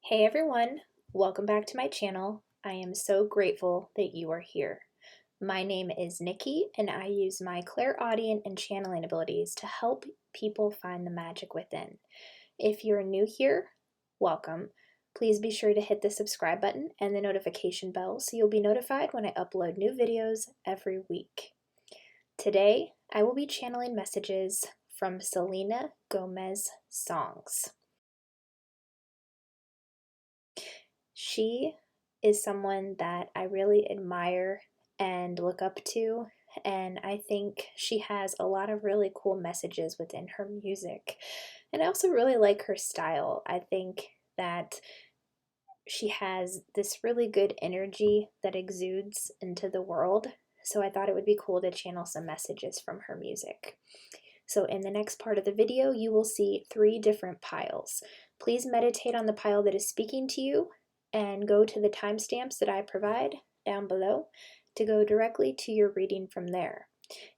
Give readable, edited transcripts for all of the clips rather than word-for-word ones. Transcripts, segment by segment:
Hey everyone, welcome back to my channel. I am so grateful that you are here. My name is Nikki and I use my clairaudient and channeling abilities to help people find the magic within. If you're new here, welcome. Please be sure to hit the subscribe button and the notification bell so you'll be notified when I upload new videos every week. Today, I will be channeling messages from Selena Gomez's songs. She is someone that I really admire and look up to, and I think she has a lot of really cool messages within her music. And I also really like her style. I think that she has this really good energy that exudes into the world, so I thought it would be cool to channel some messages from her music. So in the next part of the video, you will see 3 different piles. Please meditate on the pile that is speaking to you and go to the timestamps that I provide down below to go directly to your reading from there.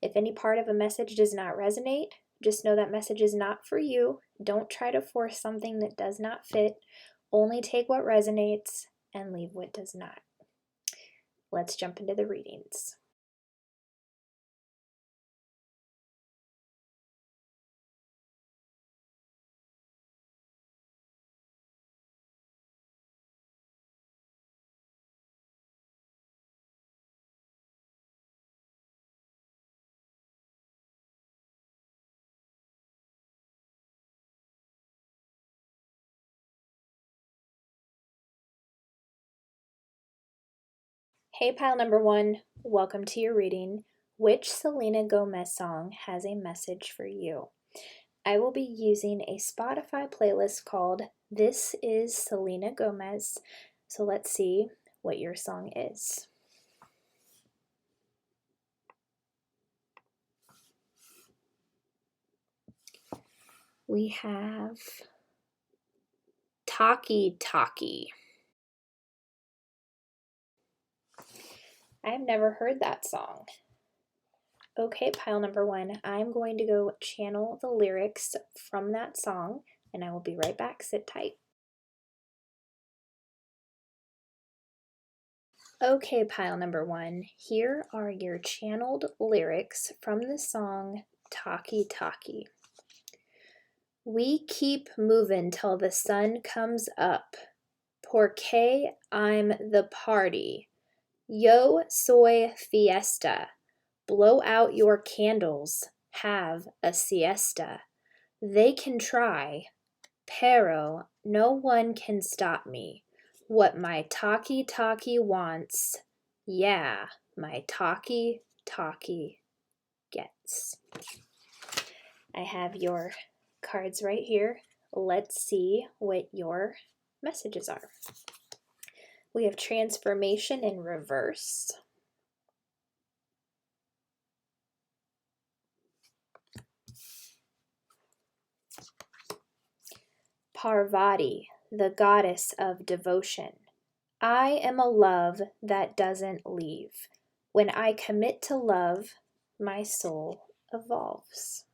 If any part of a message does not resonate, just know that message is not for you. Don't try to force something that does not fit. Only take what resonates and leave what does not. Let's jump into the readings. Hey pile number 1, welcome to your reading. Which Selena Gomez song has a message for you? I will be using a Spotify playlist called This is Selena Gomez. So let's see what your song is. We have Talkie Talkie. I have never heard that song. Okay, pile number 1, I'm going to go channel the lyrics from that song and I will be right back. Sit tight. Okay, pile number 1, here are your channeled lyrics from the song Talkie Talkie. We keep moving till the sun comes up. Porque I'm the party. Yo soy fiesta. Blow out your candles. Have a siesta. They can try, pero no one can stop me. What my talkie talkie wants, yeah, my talkie talkie gets. I have your cards right here. Let's see what your messages are. We have transformation in reverse. Parvati, the goddess of devotion. I am a love that doesn't leave. When I commit to love, my soul evolves.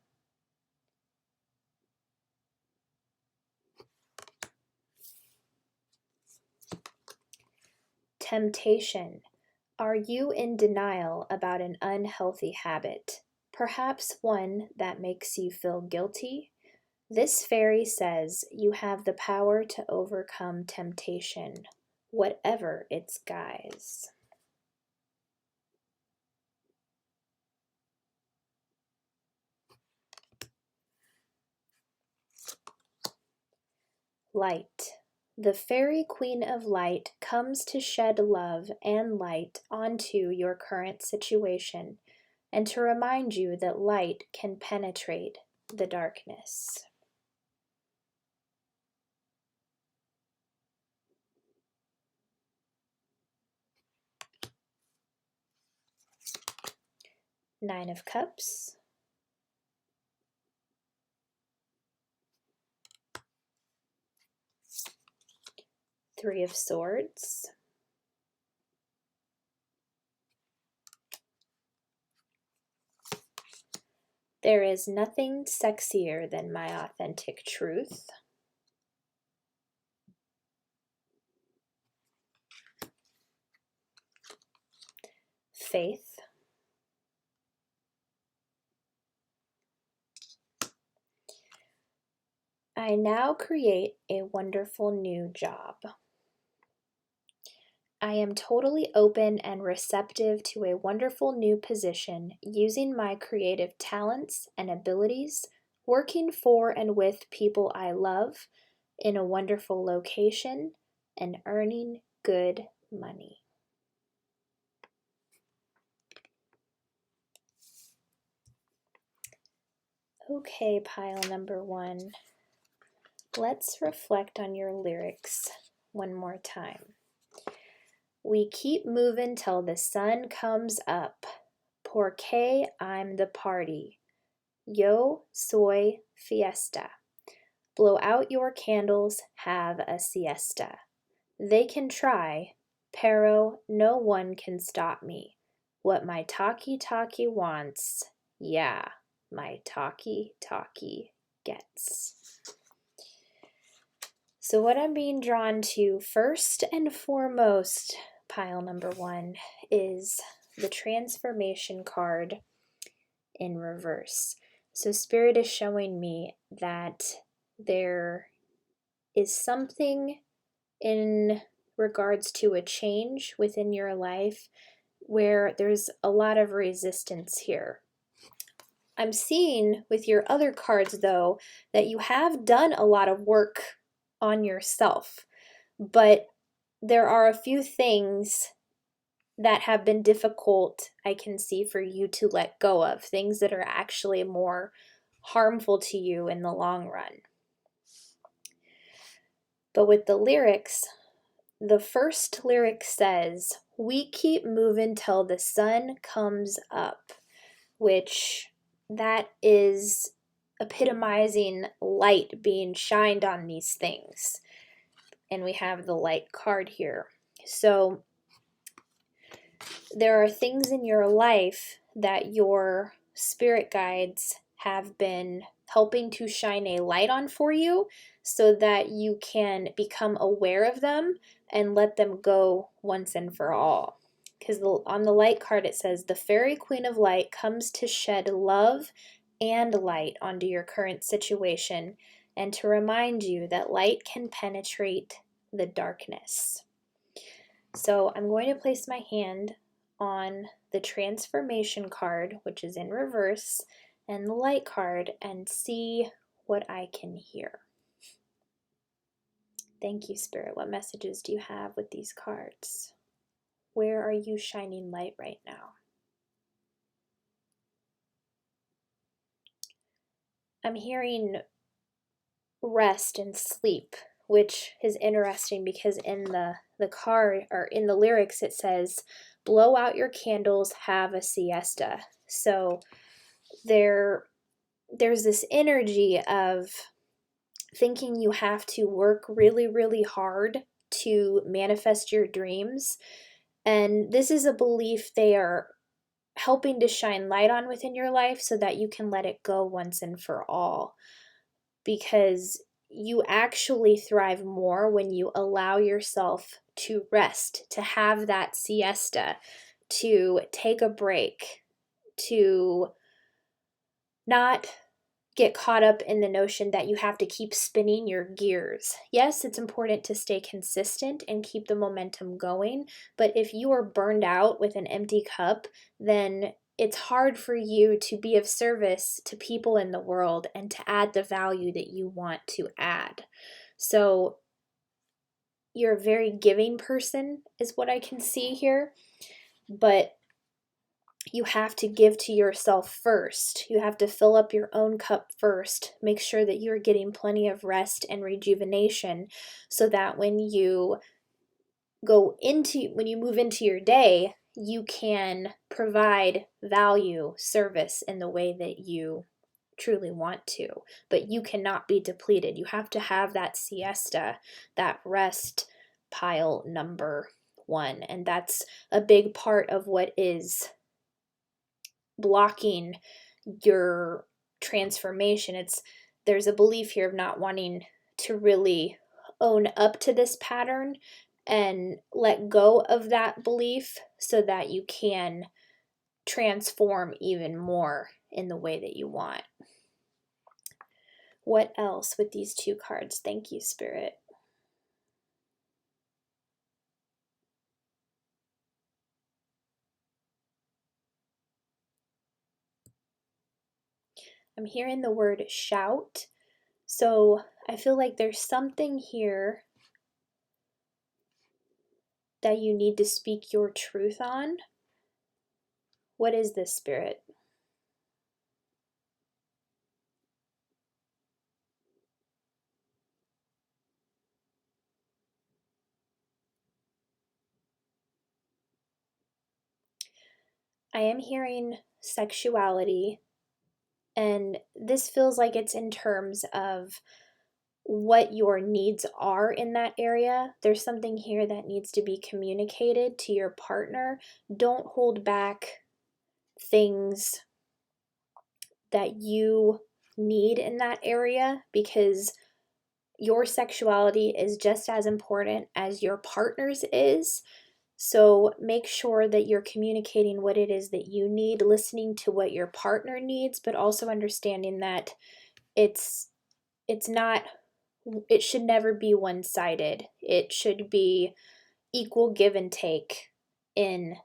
Temptation. Are you in denial about an unhealthy habit? Perhaps one that makes you feel guilty? This fairy says you have the power to overcome temptation, whatever its guise. Light. The fairy queen of light comes to shed love and light onto your current situation and to remind you that light can penetrate the darkness. Nine of Cups. Three of Swords. There is nothing sexier than my authentic truth. faith. I now create a wonderful new job. I am totally open and receptive to a wonderful new position, using my creative talents and abilities, working for and with people I love, in a wonderful location, and earning good money. Okay, pile number 1. Let's reflect on your lyrics one more time. We keep moving till the sun comes up. Porque I'm the party. Yo soy fiesta. Blow out your candles, have a siesta. They can try, pero no one can stop me. What my talkie wants, yeah, my talkie gets. So what I'm being drawn to first and foremost, pile number 1, is the transformation card in reverse. So Spirit is showing me that there is something in regards to a change within your life where there's a lot of resistance here. I'm seeing with your other cards, though, that you have done a lot of work on yourself, but there are a few things that have been difficult, I can see, for you to let go of, things that are actually more harmful to you in the long run. But with the lyrics, the first lyric says, we keep moving till the sun comes up, which that is epitomizing light being shined on these things. And we have the light card here. So there are things in your life that your spirit guides have been helping to shine a light on for you so that you can become aware of them and let them go once and for all. Because on the light card it says, the fairy queen of light comes to shed love and light onto your current situation and to remind you that light can penetrate the darkness. So I'm going to place my hand on the transformation card, which is in reverse, and the light card, and see what I can hear. Thank you, Spirit. What messages do you have with these cards? Where are you shining light right now? I'm hearing rest and sleep, which is interesting because in the card, or in the lyrics, it says, blow out your candles, have a siesta. So there's this energy of thinking you have to work really, really hard to manifest your dreams. And this is a belief they are helping to shine light on within your life so that you can let it go once and for all. Because you actually thrive more when you allow yourself to rest, to have that siesta, to take a break, to not get caught up in the notion that you have to keep spinning your gears. Yes, it's important to stay consistent and keep the momentum going, but if you are burned out with an empty cup, then it's hard for you to be of service to people in the world and to add the value that you want to add. So you're a very giving person is what I can see here, but you have to give to yourself first. You have to fill up your own cup first. Make sure that you're getting plenty of rest and rejuvenation so that when you move into your day, you can provide value, service in the way that you truly want to. But you cannot be depleted. You have to have that siesta, that rest, pile number 1. And that's a big part of what is blocking your transformation. There's a belief here of not wanting to really own up to this pattern and let go of that belief so that you can transform even more in the way that you want. What else with these two cards? Thank you, Spirit. I'm hearing the word shout. So I feel like there's something here that you need to speak your truth on. What is this, Spirit? I am hearing sexuality, and this feels like it's in terms of what your needs are in that area. There's something here that needs to be communicated to your partner. Don't hold back things that you need in that area, because your sexuality is just as important as your partner's is. So make sure that you're communicating what it is that you need, listening to what your partner needs, but also understanding that it's not, it should never be one-sided. It should be equal give and take in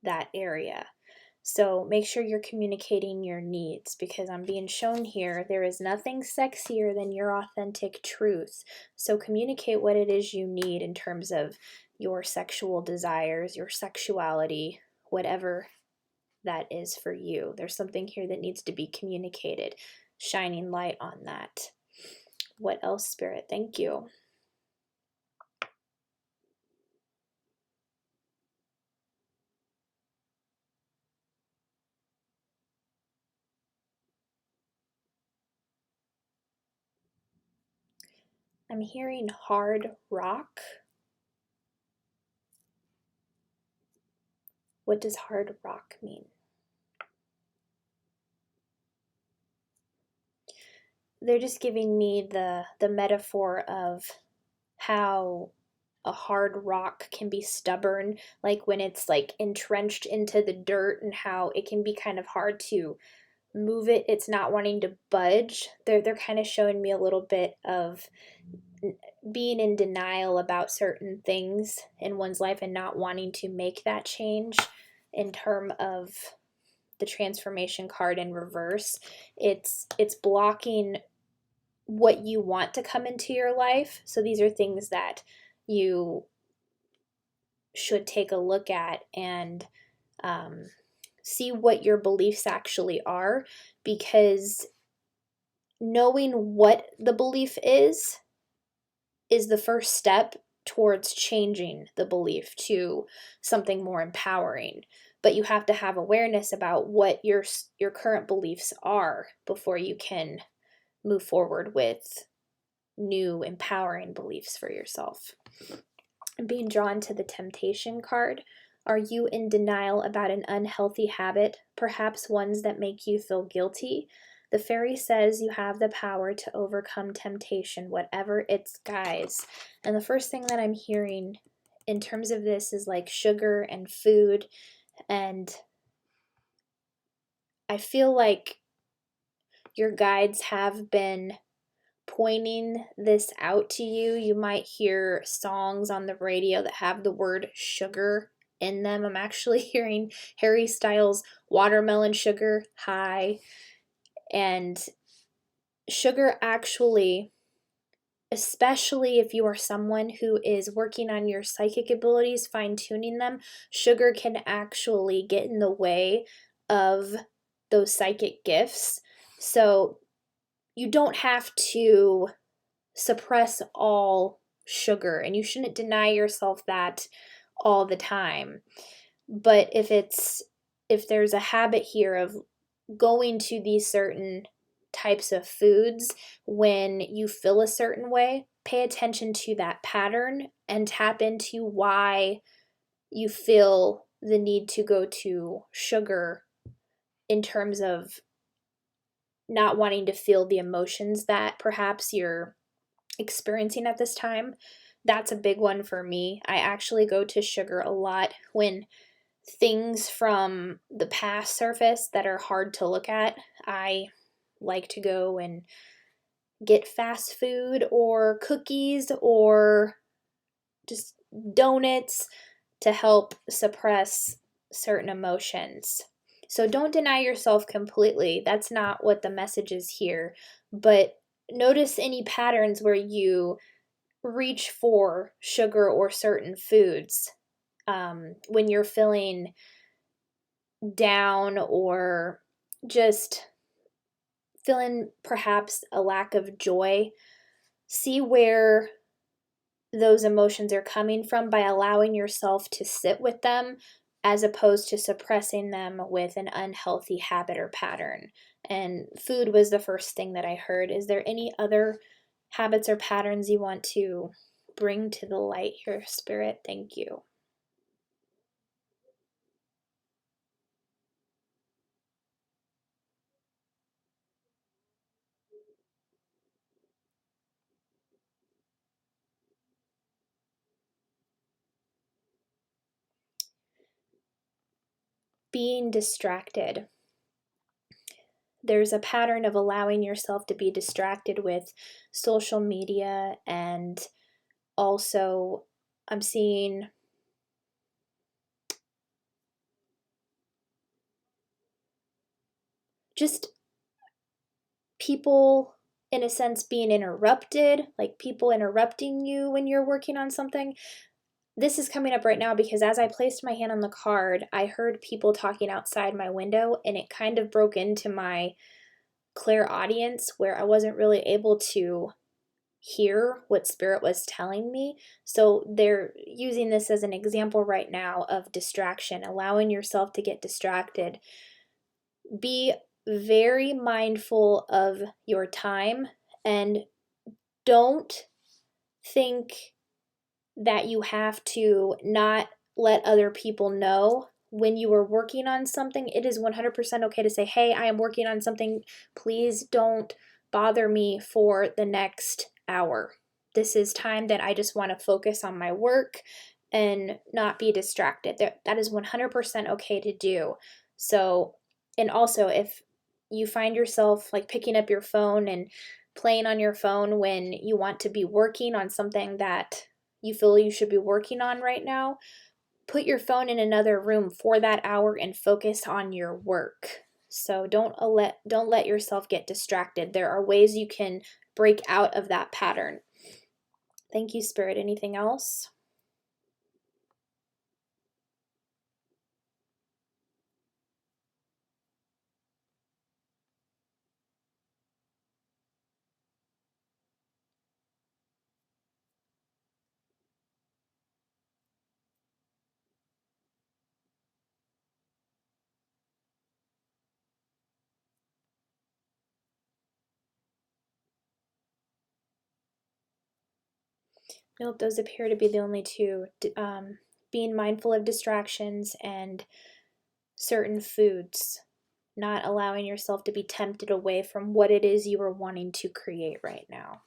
that area. So make sure you're communicating your needs, because I'm being shown here there is nothing sexier than your authentic truth. So communicate what it is you need in terms of your sexual desires, your sexuality, whatever that is for you. There's something here that needs to be communicated, shining light on that. What else, Spirit? Thank you. I'm hearing hard rock. What does hard rock mean? They're just giving me the metaphor of how a hard rock can be stubborn, like when it's like entrenched into the dirt, and how it can be kind of hard to move it. It's not wanting to budge. They're kind of showing me a little bit of being in denial about certain things in one's life and not wanting to make that change. In term of the transformation card in reverse, it's blocking what you want to come into your life. So these are things that you should take a look at and see what your beliefs actually are, because knowing what the belief is the first step towards changing the belief to something more empowering. But you have to have awareness about what your current beliefs are before you can move forward with new empowering beliefs for yourself. I'm being drawn to the temptation card. Are you in denial about an unhealthy habit, perhaps ones that make you feel guilty? The fairy says you have the power to overcome temptation, whatever its guise. And the first thing that I'm hearing in terms of this is like sugar and food. And I feel like your guides have been pointing this out to you. You might hear songs on the radio that have the word sugar in them. I'm actually hearing Harry Styles' Watermelon Sugar High. And sugar actually, especially if you are someone who is working on your psychic abilities, fine-tuning them, sugar can actually get in the way of those psychic gifts. So you don't have to suppress all sugar, and you shouldn't deny yourself that all the time. But if there's a habit here of going to these certain types of foods when you feel a certain way, pay attention to that pattern and tap into why you feel the need to go to sugar, in terms of not wanting to feel the emotions that perhaps you're experiencing at this time. That's a big one for me. I actually go to sugar a lot when things from the past surface that are hard to look at. I like to go and get fast food or cookies or just donuts to help suppress certain emotions. So don't deny yourself completely. That's not what the message is here. But notice any patterns where you reach for sugar or certain foods when you're feeling down or just feeling perhaps a lack of joy. See where those emotions are coming from by allowing yourself to sit with them as opposed to suppressing them with an unhealthy habit or pattern. And food was the first thing that I heard. Is there any other habits or patterns you want to bring to the light here, Spirit? Thank you. Being distracted. There's a pattern of allowing yourself to be distracted with social media, and also I'm seeing just people in a sense being interrupted, like people interrupting you when you're working on something. This is coming up right now because as I placed my hand on the card, I heard people talking outside my window, and it kind of broke into my clairaudience where I wasn't really able to hear what Spirit was telling me. So they're using this as an example right now of distraction, allowing yourself to get distracted. Be very mindful of your time and don't think that you have to not let other people know when you are working on something. It is 100% okay to say, hey, I am working on something. Please don't bother me for the next hour. This is time that I just want to focus on my work and not be distracted. That is 100% okay to do. So, and also if you find yourself like picking up your phone and playing on your phone when you want to be working on something that you feel you should be working on right now, put your phone in another room for that hour and focus on your work. So don't let yourself get distracted. There are ways you can break out of that pattern. Thank you, Spirit. Anything else? Nope, those appear to be the only two. Being mindful of distractions and certain foods, not allowing yourself to be tempted away from what it is you are wanting to create right now.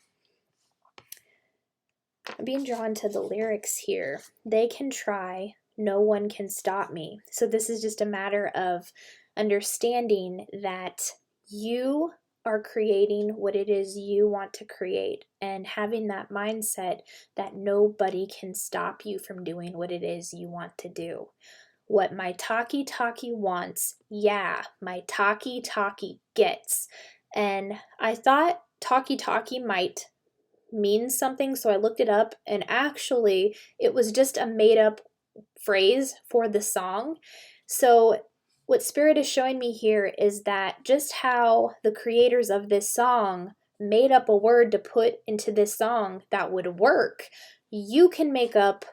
I'm being drawn to the lyrics here. They can try, no one can stop me. So this is just a matter of understanding that you are creating what it is you want to create and having that mindset that nobody can stop you from doing what it is you want to do. What my talkie wants, yeah, my talkie gets. And I thought talkie might means something, so I looked it up, and actually it was just a made up phrase for the song. So what Spirit is showing me here is that just how the creators of this song made up a word to put into this song that would work, you can make up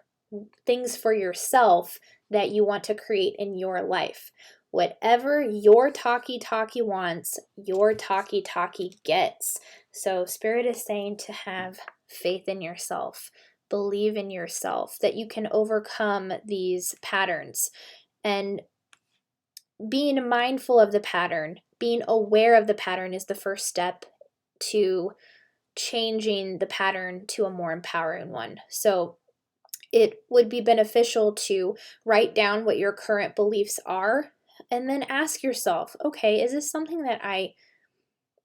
things for yourself that you want to create in your life. Whatever your talkie wants, your talkie gets. So Spirit is saying to have faith in yourself, believe in yourself, that you can overcome these patterns. And being mindful of the pattern, being aware of the pattern is the first step to changing the pattern to a more empowering one. So it would be beneficial to write down what your current beliefs are and then ask yourself, okay, is this something that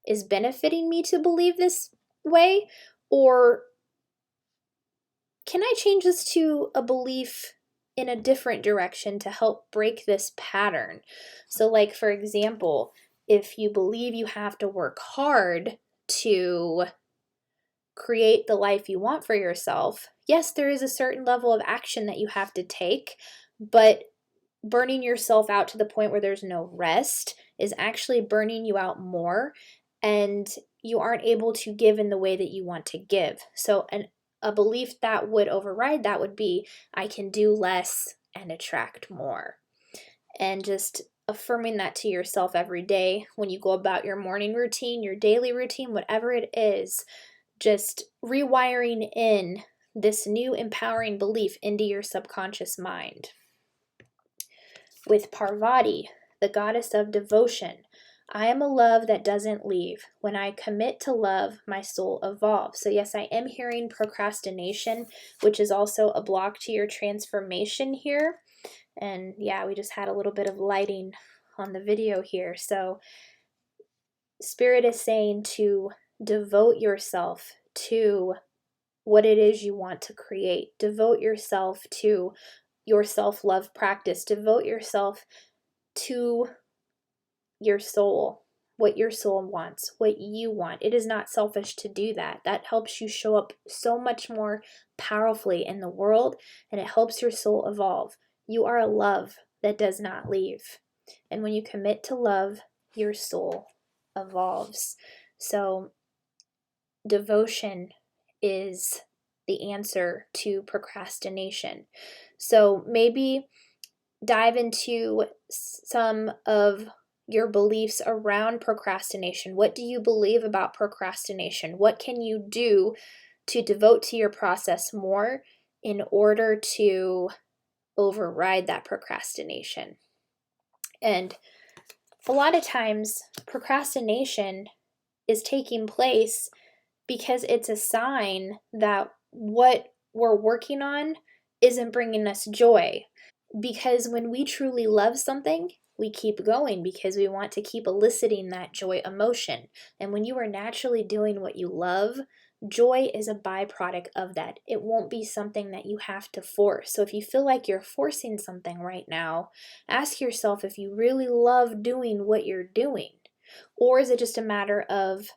is benefiting me to believe this way? Or can I change this to a belief in a different direction to help break this pattern? So, like, for example, if you believe you have to work hard to create the life you want for yourself, yes, there is a certain level of action that you have to take, but burning yourself out to the point where there's no rest is actually burning you out more, and you aren't able to give in the way that you want to give. So a belief that would override that would be, I can do less and attract more. And just affirming that to yourself every day when you go about your morning routine, your daily routine, whatever it is, just rewiring in this new empowering belief into your subconscious mind. With Parvati, the goddess of devotion, I am a love that doesn't leave. When I commit to love, my soul evolves. So yes, I am hearing procrastination, which is also a block to your transformation here. And yeah, we just had a little bit of lighting on the video here. So Spirit is saying to devote yourself to what it is you want to create. Devote yourself to your self-love practice. Devote yourself to your soul, what your soul wants, what you want. It is not selfish to do that. That helps you show up so much more powerfully in the world, and it helps your soul evolve. You are a love that does not leave. And when you commit to love, your soul evolves. So devotion is the answer to procrastination. So maybe dive into some of your beliefs around procrastination. What do you believe about procrastination? What can you do to devote to your process more in order to override that procrastination? And a lot of times, procrastination is taking place because it's a sign that what we're working on isn't bringing us joy. Because when we truly love something, we keep going because we want to keep eliciting that joy emotion. And when you are naturally doing what you love, joy is a byproduct of that. It won't be something that you have to force. So if you feel like you're forcing something right now, ask yourself if you really love doing what you're doing. Or is it just a matter of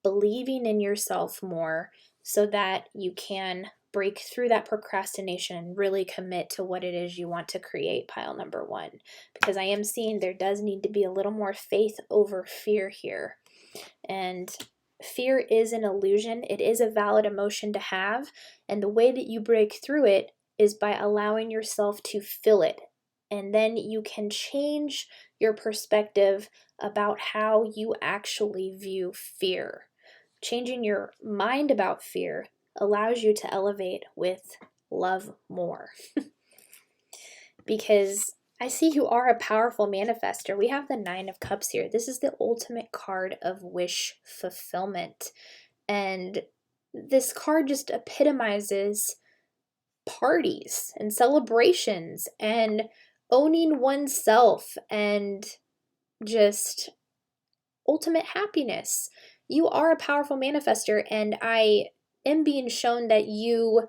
believing in yourself more so that you can break through that procrastination and really commit to what it is you want to create, pile number one? Because I am seeing there does need to be a little more faith over fear here. And fear is an illusion. It is a valid emotion to have. And the way that you break through it is by allowing yourself to feel it. And then you can change your perspective about how you actually view fear. Changing your mind about fear allows you to elevate with love more. Because I see you are a powerful manifester. We have the Nine of Cups here. This is the ultimate card of wish fulfillment. And this card just epitomizes parties and celebrations and owning oneself and just ultimate happiness. You are a powerful manifester, and I am being shown that you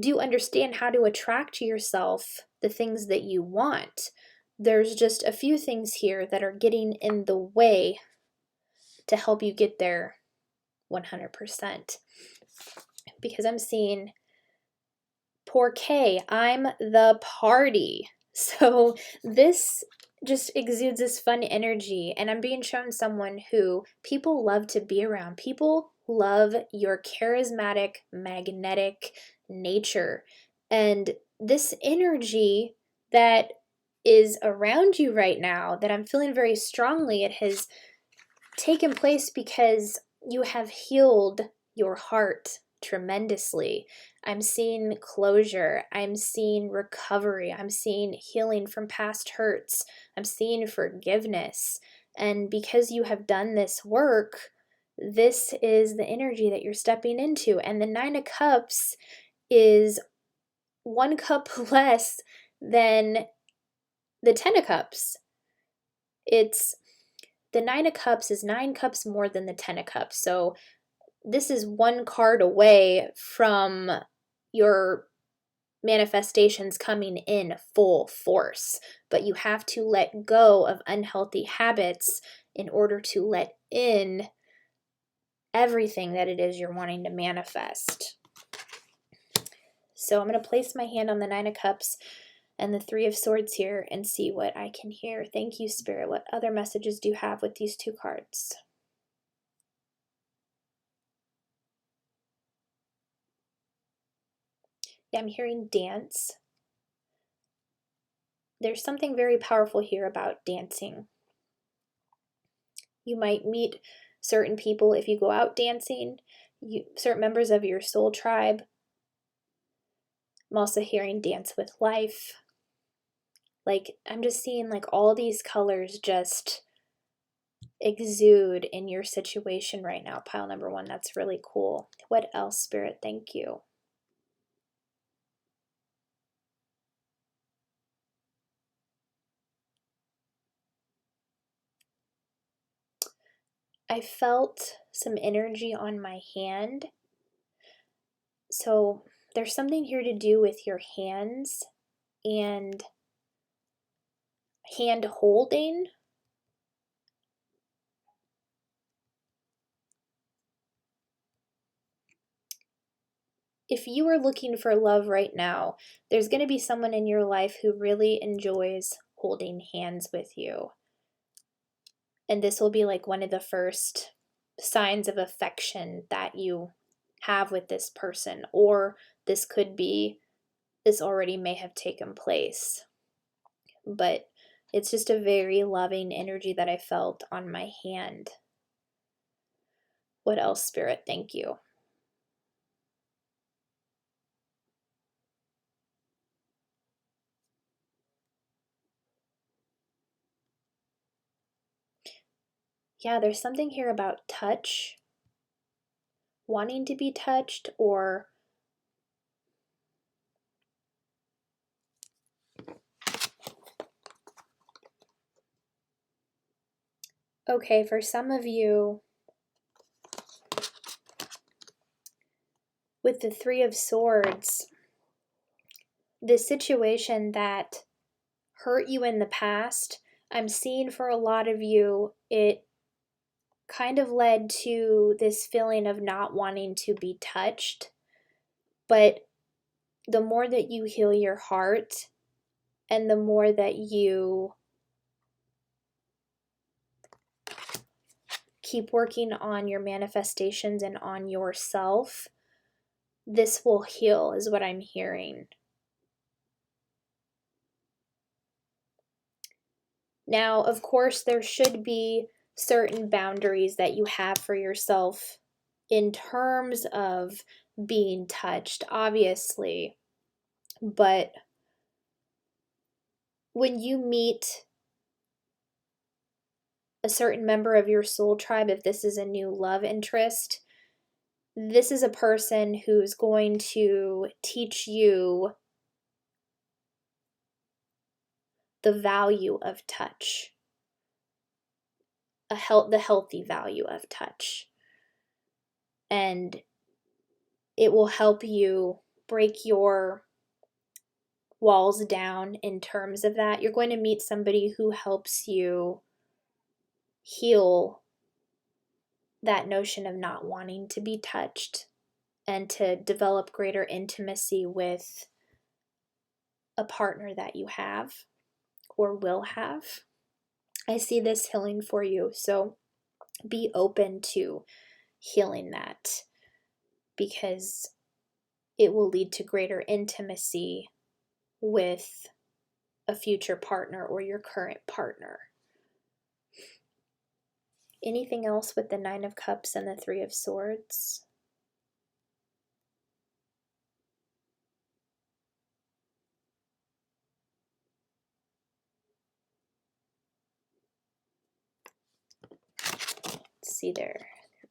do understand how to attract to yourself the things that you want. There's just a few things here that are getting in the way to help you get there 100%. Because I'm seeing poor K, I'm the party. So this just exudes this fun energy, and I'm being shown someone who people love to be around. People love your charismatic, magnetic nature. And this energy that is around you right now, that I'm feeling very strongly, it has taken place because you have healed your heart tremendously. I'm seeing closure. I'm seeing recovery. I'm seeing healing from past hurts. I'm seeing forgiveness. And because you have done this work, this is the energy that you're stepping into. And the Nine of Cups is one cup less than the 10 of cups. It's the 9 of cups is 9 cups more than the 10 of cups. So this is one card away from your manifestations coming in full force, but you have to let go of unhealthy habits in order to let in everything that it is you're wanting to manifest. So I'm going to place my hand on the 9 of cups and the 3 of swords here and see what I can hear. Thank you, Spirit. What other messages do you have with these two cards? Yeah, I'm hearing dance. There's something very powerful here about dancing. You might meet certain people if you go out dancing, certain members of your soul tribe. I'm also hearing dance with life. Like, I'm just seeing like all these colors just exude in your situation right now. Pile number 1, that's really cool. What else, Spirit? Thank you. I felt some energy on my hand. So there's something here to do with your hands and hand holding. If you are looking for love right now, there's going to be someone in your life who really enjoys holding hands with you. And this will be like one of the first signs of affection that you have with this person, or this already may have taken place. But it's just a very loving energy that I felt on my hand. What else, Spirit? Thank you. Yeah, there's something here about touch, wanting to be touched, or okay, for some of you, with the 3 of swords, the situation that hurt you in the past, I'm seeing for a lot of you, it kind of led to this feeling of not wanting to be touched. But the more that you heal your heart and the more that you keep working on your manifestations and on yourself, this will heal, is what I'm hearing. Now, of course, there should be certain boundaries that you have for yourself in terms of being touched, obviously. But when you meet a certain member of your soul tribe, if this is a new love interest, this is a person who's going to teach you the value of touch, the healthy value of touch. And it will help you break your walls down in terms of that. You're going to meet somebody who helps you heal that notion of not wanting to be touched and to develop greater intimacy with a partner that you have or will have. I see this healing for you, so be open to healing that, because it will lead to greater intimacy with a future partner or your current partner. Anything else with the 9 of Cups and the 3 of Swords? Let's see, they're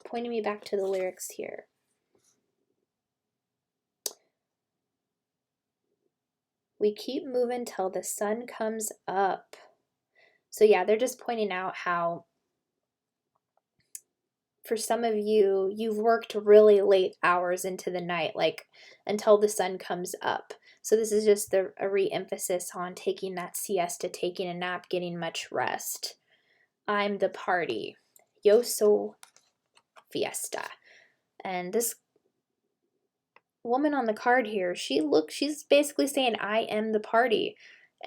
pointing me back to the lyrics here. We keep moving till the sun comes up. So yeah, they're just pointing out how for some of you, you've worked really late hours into the night, like until the sun comes up. So this is just a re-emphasis on taking that siesta, taking a nap, getting much rest. I'm the party. Yo soy fiesta. And this woman on the card here, she's basically saying, I am the party.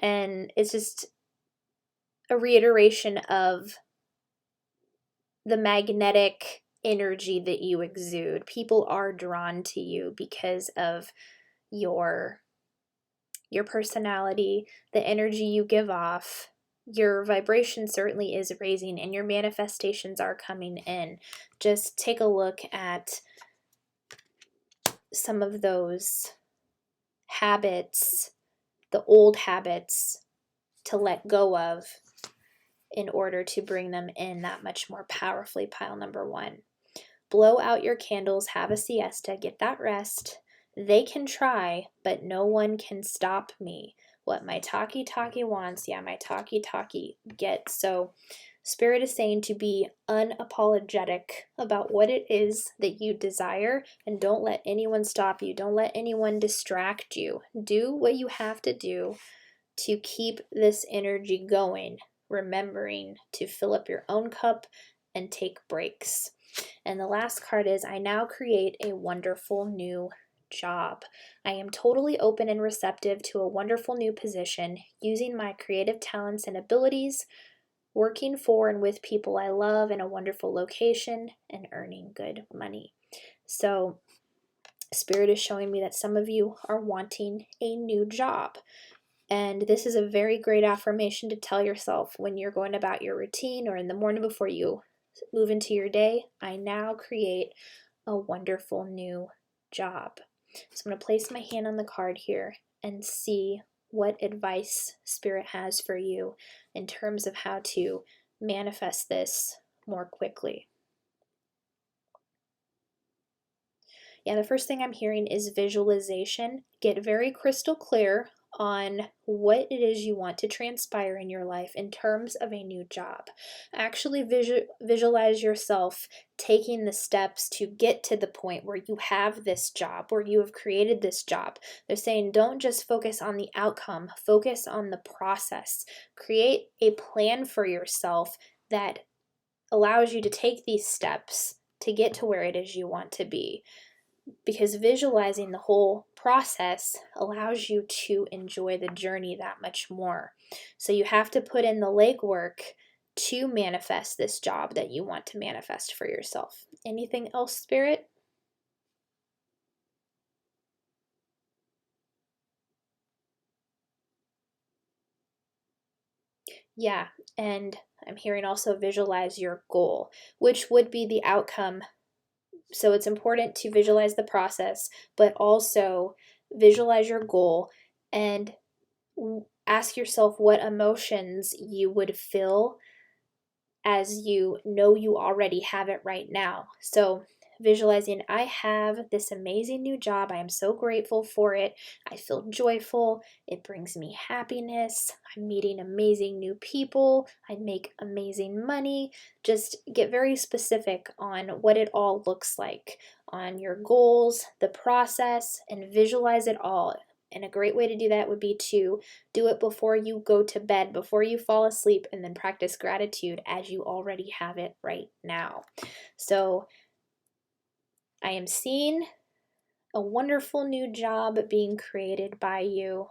And it's just a reiteration of the magnetic energy that you exude. People are drawn to you because of your personality, the energy you give off. Your vibration certainly is raising and your manifestations are coming in. Just take a look at some of those habits, the old habits to let go of in order to bring them in that much more powerfully. Pile number 1. Blow out your candles, have a siesta, get that rest. They can try, but no one can stop me. What my talkie wants, yeah, my talkie gets. So Spirit is saying to be unapologetic about what it is that you desire, and don't let anyone stop you. Don't let anyone distract you. Do what you have to do to keep this energy going, remembering to fill up your own cup and take breaks. And the last card is, I now create a wonderful new job. I am totally open and receptive to a wonderful new position, using my creative talents and abilities, working for and with people I love in a wonderful location, and earning good money. So Spirit is showing me that some of you are wanting a new job. And this is a very great affirmation to tell yourself when you're going about your routine or in the morning before you move into your day. I now create a wonderful new job. So I'm going to place my hand on the card here and see what advice Spirit has for you in terms of how to manifest this more quickly. Yeah, the first thing I'm hearing is visualization. Get very crystal clear on what it is you want to transpire in your life in terms of a new job. Actually visualize yourself taking the steps to get to the point where you have this job, where you have created this job. They're saying don't just focus on the outcome, focus on the process. Create a plan for yourself that allows you to take these steps to get to where it is you want to be. Because visualizing the whole process allows you to enjoy the journey that much more. So you have to put in the legwork to manifest this job that you want to manifest for yourself. Anything else, Spirit? Yeah, and I'm hearing also visualize your goal, which would be the outcome. So it's important to visualize the process, but also visualize your goal and ask yourself what emotions you would feel as you know you already have it right now. So visualizing, I have this amazing new job. I am so grateful for it. I feel joyful. It brings me happiness. I'm meeting amazing new people. I make amazing money. Just get very specific on what it all looks like, on your goals, the process, and visualize it all. And a great way to do that would be to do it before you go to bed, before you fall asleep, and then practice gratitude as you already have it right now. So I am seeing a wonderful new job being created by you.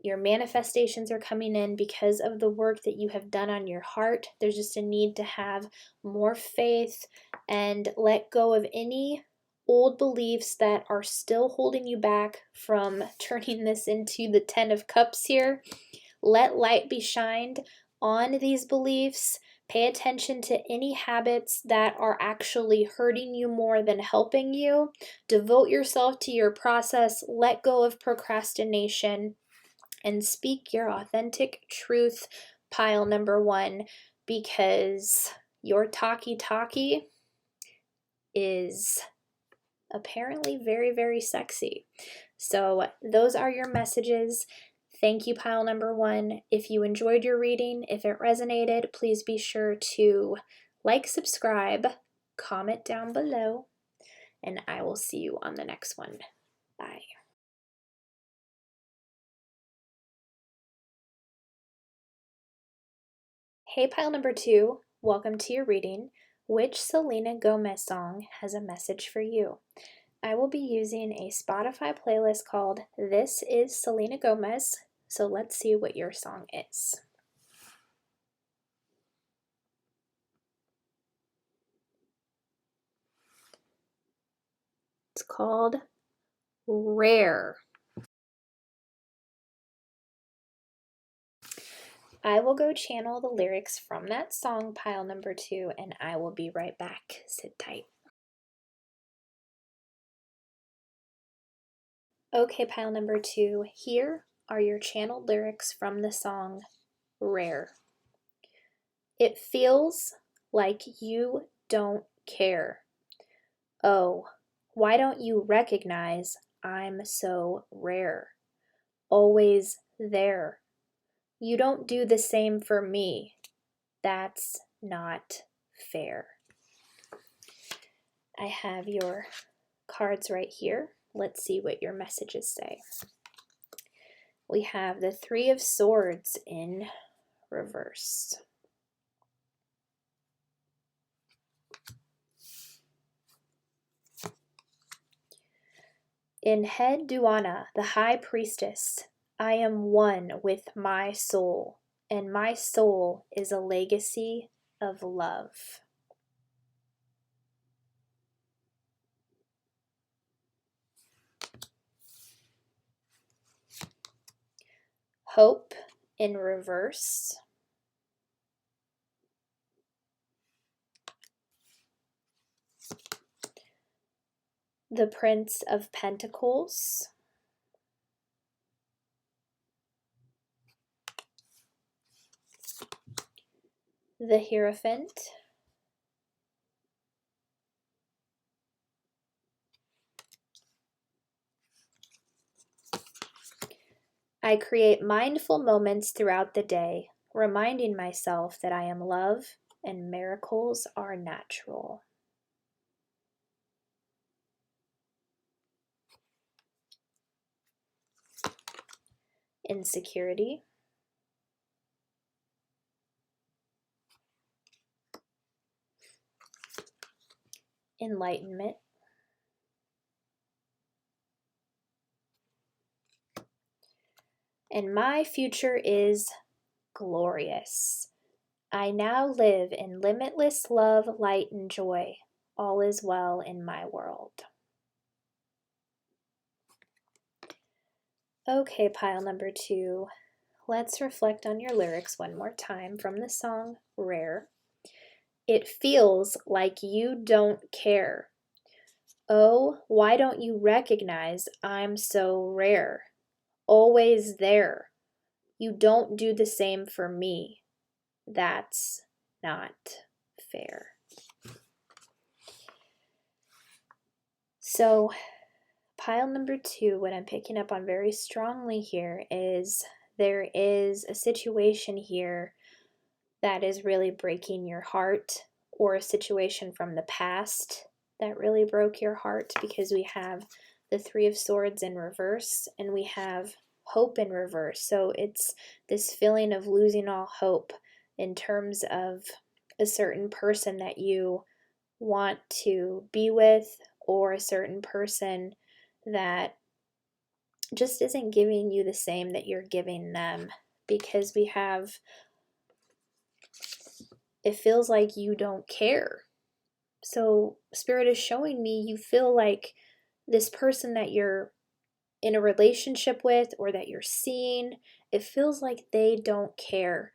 Your manifestations are coming in because of the work that you have done on your heart. There's just a need to have more faith and let go of any old beliefs that are still holding you back from turning this into the 10 of Cups here. Let light be shined on these beliefs. Pay attention to any habits that are actually hurting you more than helping you. Devote yourself to your process. Let go of procrastination and speak your authentic truth. Pile number 1, because your talkie is apparently very, very sexy. So those are your messages. Thank you, pile number 1. If you enjoyed your reading, if it resonated, please be sure to like, subscribe, comment down below, and I will see you on the next one. Bye. Hey, pile number 2, welcome to your reading. Which Selena Gomez song has a message for you? I will be using a Spotify playlist called This is Selena Gomez, so let's see what your song is. It's called Rare. I will go channel the lyrics from that song, pile number 2, and I will be right back. Sit tight. Okay, pile number 2, here are your channeled lyrics from the song Rare. It feels like you don't care. Oh, why don't you recognize I'm so rare? Always there. You don't do the same for me. That's not fair. I have your cards right here. Let's see what your messages say. We have the 3 of Swords in reverse. In head Duana, the high priestess, I am one with my soul, and my soul is a legacy of love. Hope in reverse. The Prince of Pentacles. The Hierophant. I create mindful moments throughout the day, reminding myself that I am love and miracles are natural. Insecurity. Enlightenment. And my future is glorious. I now live in limitless love, light, and joy. All is well in my world. Okay, pile number 2. Let's reflect on your lyrics one more time from the song Rare. It feels like you don't care. Oh, why don't you recognize I'm so rare? Always there. You don't do the same for me. That's not fair. So, pile number 2, what I'm picking up on very strongly here is there is a situation here that is really breaking your heart, or a situation from the past that really broke your heart, because we have the 3 of Swords in reverse and we have hope in reverse. So it's this feeling of losing all hope in terms of a certain person that you want to be with, or a certain person that just isn't giving you the same that you're giving them, because we have, it feels like you don't care. So Spirit is showing me you feel like this person that you're in a relationship with, or that you're seeing, it feels like they don't care.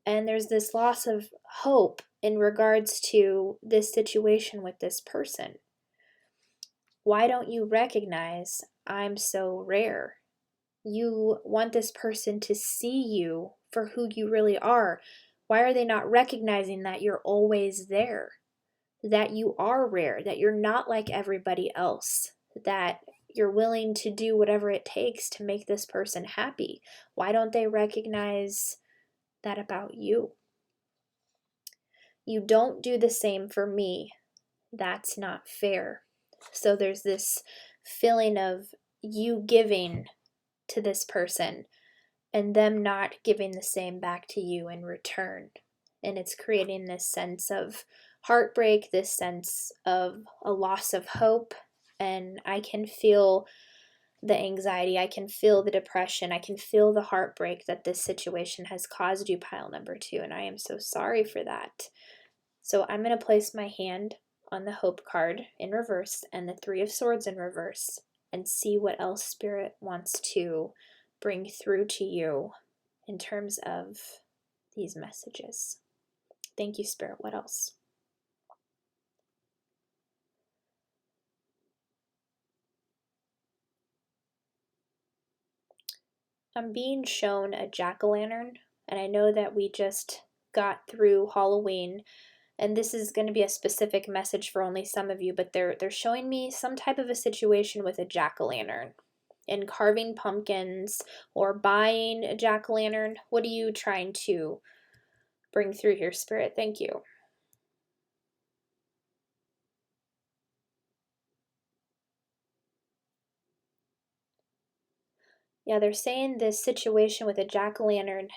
And there's this loss of hope in regards to this situation with this person. Why don't you recognize I'm so rare? You want this person to see you for who you really are. Why are they not recognizing that you're always there? that you are rare, that you're not like everybody else, that you're willing to do whatever it takes to make this person happy. Why don't they recognize that about you? You don't do the same for me. That's not fair. So there's this feeling of you giving to this person and them not giving the same back to you in return. And it's creating this sense of heartbreak, this sense of a loss of hope. And I can feel the anxiety, I can feel the depression, I can feel the heartbreak that this situation has caused you, pile number 2. And I am so sorry for that. So I'm going to place my hand on the Hope card in reverse and the 3 of Swords in reverse and see what else Spirit wants to bring through to you in terms of these messages. Thank you, Spirit. What else? I'm being shown a jack-o'-lantern, and I know that we just got through Halloween, and this is going to be a specific message for only some of you, but they're showing me some type of a situation with a jack-o'-lantern and carving pumpkins or buying a jack-o'-lantern. What are you trying to bring through here, Spirit? Thank you. Yeah, they're saying this situation with a jack-o'-lantern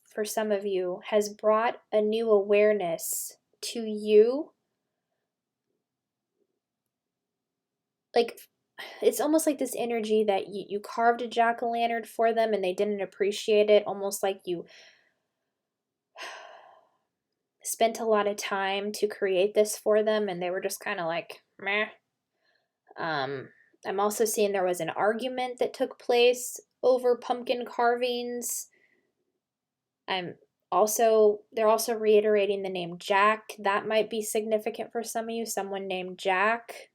for some of you has brought a new awareness to you. Like, it's almost like this energy that you carved a jack-o'-lantern for them and they didn't appreciate it, almost like you spent a lot of time to create this for them and they were just kind of like, meh. I'm also seeing there was an argument that took place over pumpkin carvings. They're also reiterating the name Jack. That might be significant for some of you. Someone named Jack.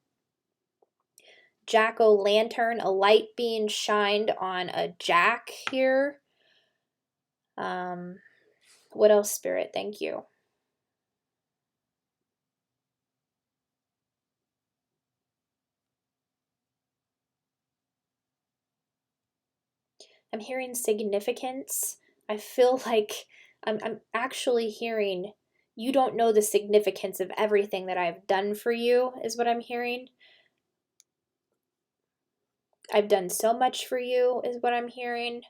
Jack-o'-lantern, a light being shined on a jack here. What else, Spirit? Thank you. I'm hearing significance. I feel like I'm actually hearing you don't know the significance of everything that I've done for you, is what I'm hearing. I've done so much for you, is what I'm hearing.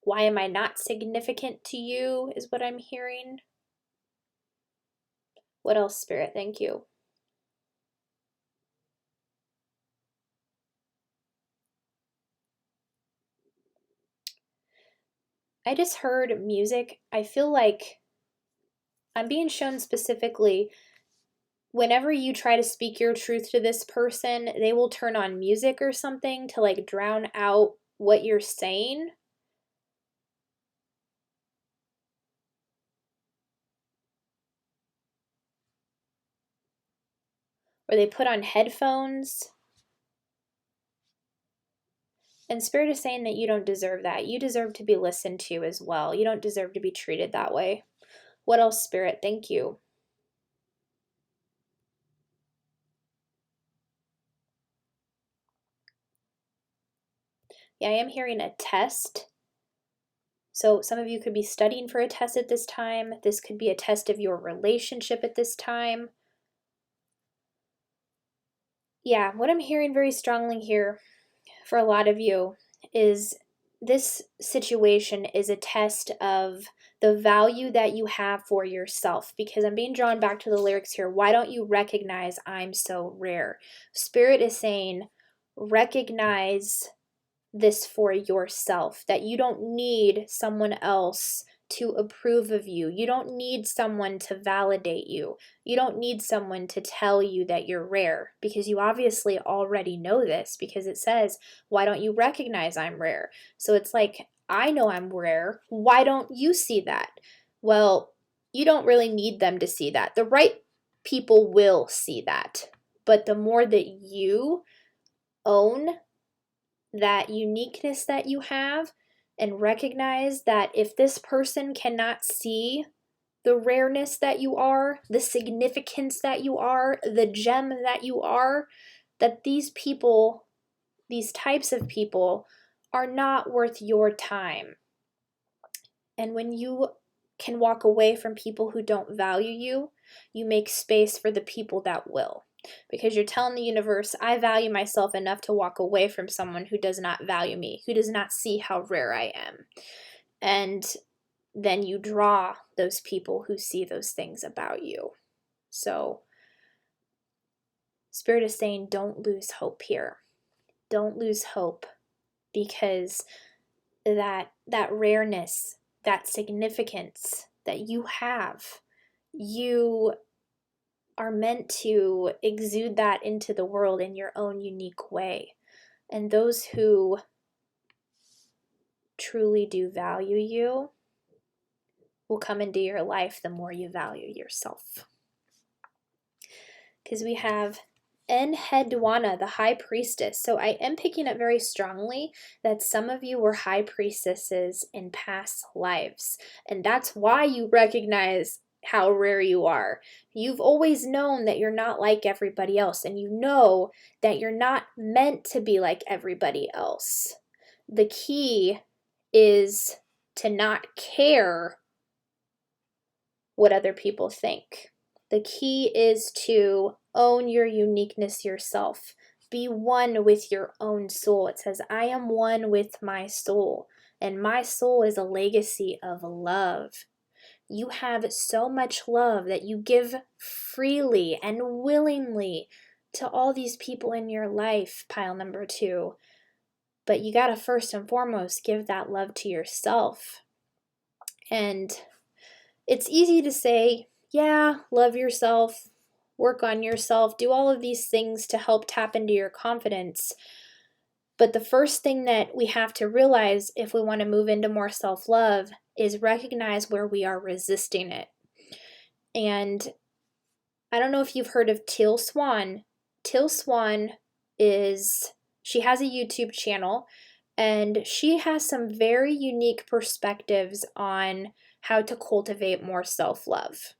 Why am I not significant to you, is what I'm hearing. What else, Spirit? Thank you. I just heard music. I feel like I'm being shown specifically whenever you try to speak your truth to this person, they will turn on music or something to like drown out what you're saying. Or they put on headphones. And Spirit is saying that you don't deserve that. You deserve to be listened to as well. You don't deserve to be treated that way. What else, Spirit? Thank you. Yeah, I am hearing a test. So some of you could be studying for a test at this time. This could be a test of your relationship at this time. Yeah, what I'm hearing very strongly here for a lot of you is this situation is a test of the value that you have for yourself, because I'm being drawn back to the lyrics here. Why don't you recognize I'm so rare? Spirit is saying, recognize this for yourself, that you don't need someone else to approve of you. You don't need someone to validate you. You don't need someone to tell you that you're rare, because you obviously already know this, because it says, why don't you recognize I'm rare? So it's like, I know I'm rare. Why don't you see that? Well, you don't really need them to see that. The right people will see that. But the more that you own that uniqueness that you have and recognize that if this person cannot see the rareness that you are, the significance that you are, the gem that you are, that these people, these types of people, are not worth your time. And when you can walk away from people who don't value you, you make space for the people that will. Because you're telling the universe, I value myself enough to walk away from someone who does not value me, who does not see how rare I am. And then you draw those people who see those things about you. So, Spirit is saying, don't lose hope here. Don't lose hope, because that rareness, that significance that you have, you are meant to exude that into the world in your own unique way. And those who truly do value you will come into your life the more you value yourself. Because we have Enheduanna, the high priestess. So I am picking up very strongly that some of you were high priestesses in past lives. And that's why you recognize how rare you are. You've always known that you're not like everybody else, and you know that you're not meant to be like everybody else. The key is to not care what other people think. The key is to own your uniqueness yourself. Be one with your own soul. It says, I am one with my soul, and my soul is a legacy of love. You have so much love that you give freely and willingly to all these people in your life, pile number 2. But you got to first and foremost give that love to yourself. And it's easy to say, yeah, love yourself, work on yourself, do all of these things to help tap into your confidence. But the first thing that we have to realize if we want to move into more self-love is recognize where we are resisting it. And I don't know if you've heard of Teal Swan. Teal Swan she has a YouTube channel, and she has some very unique perspectives on how to cultivate more self-love.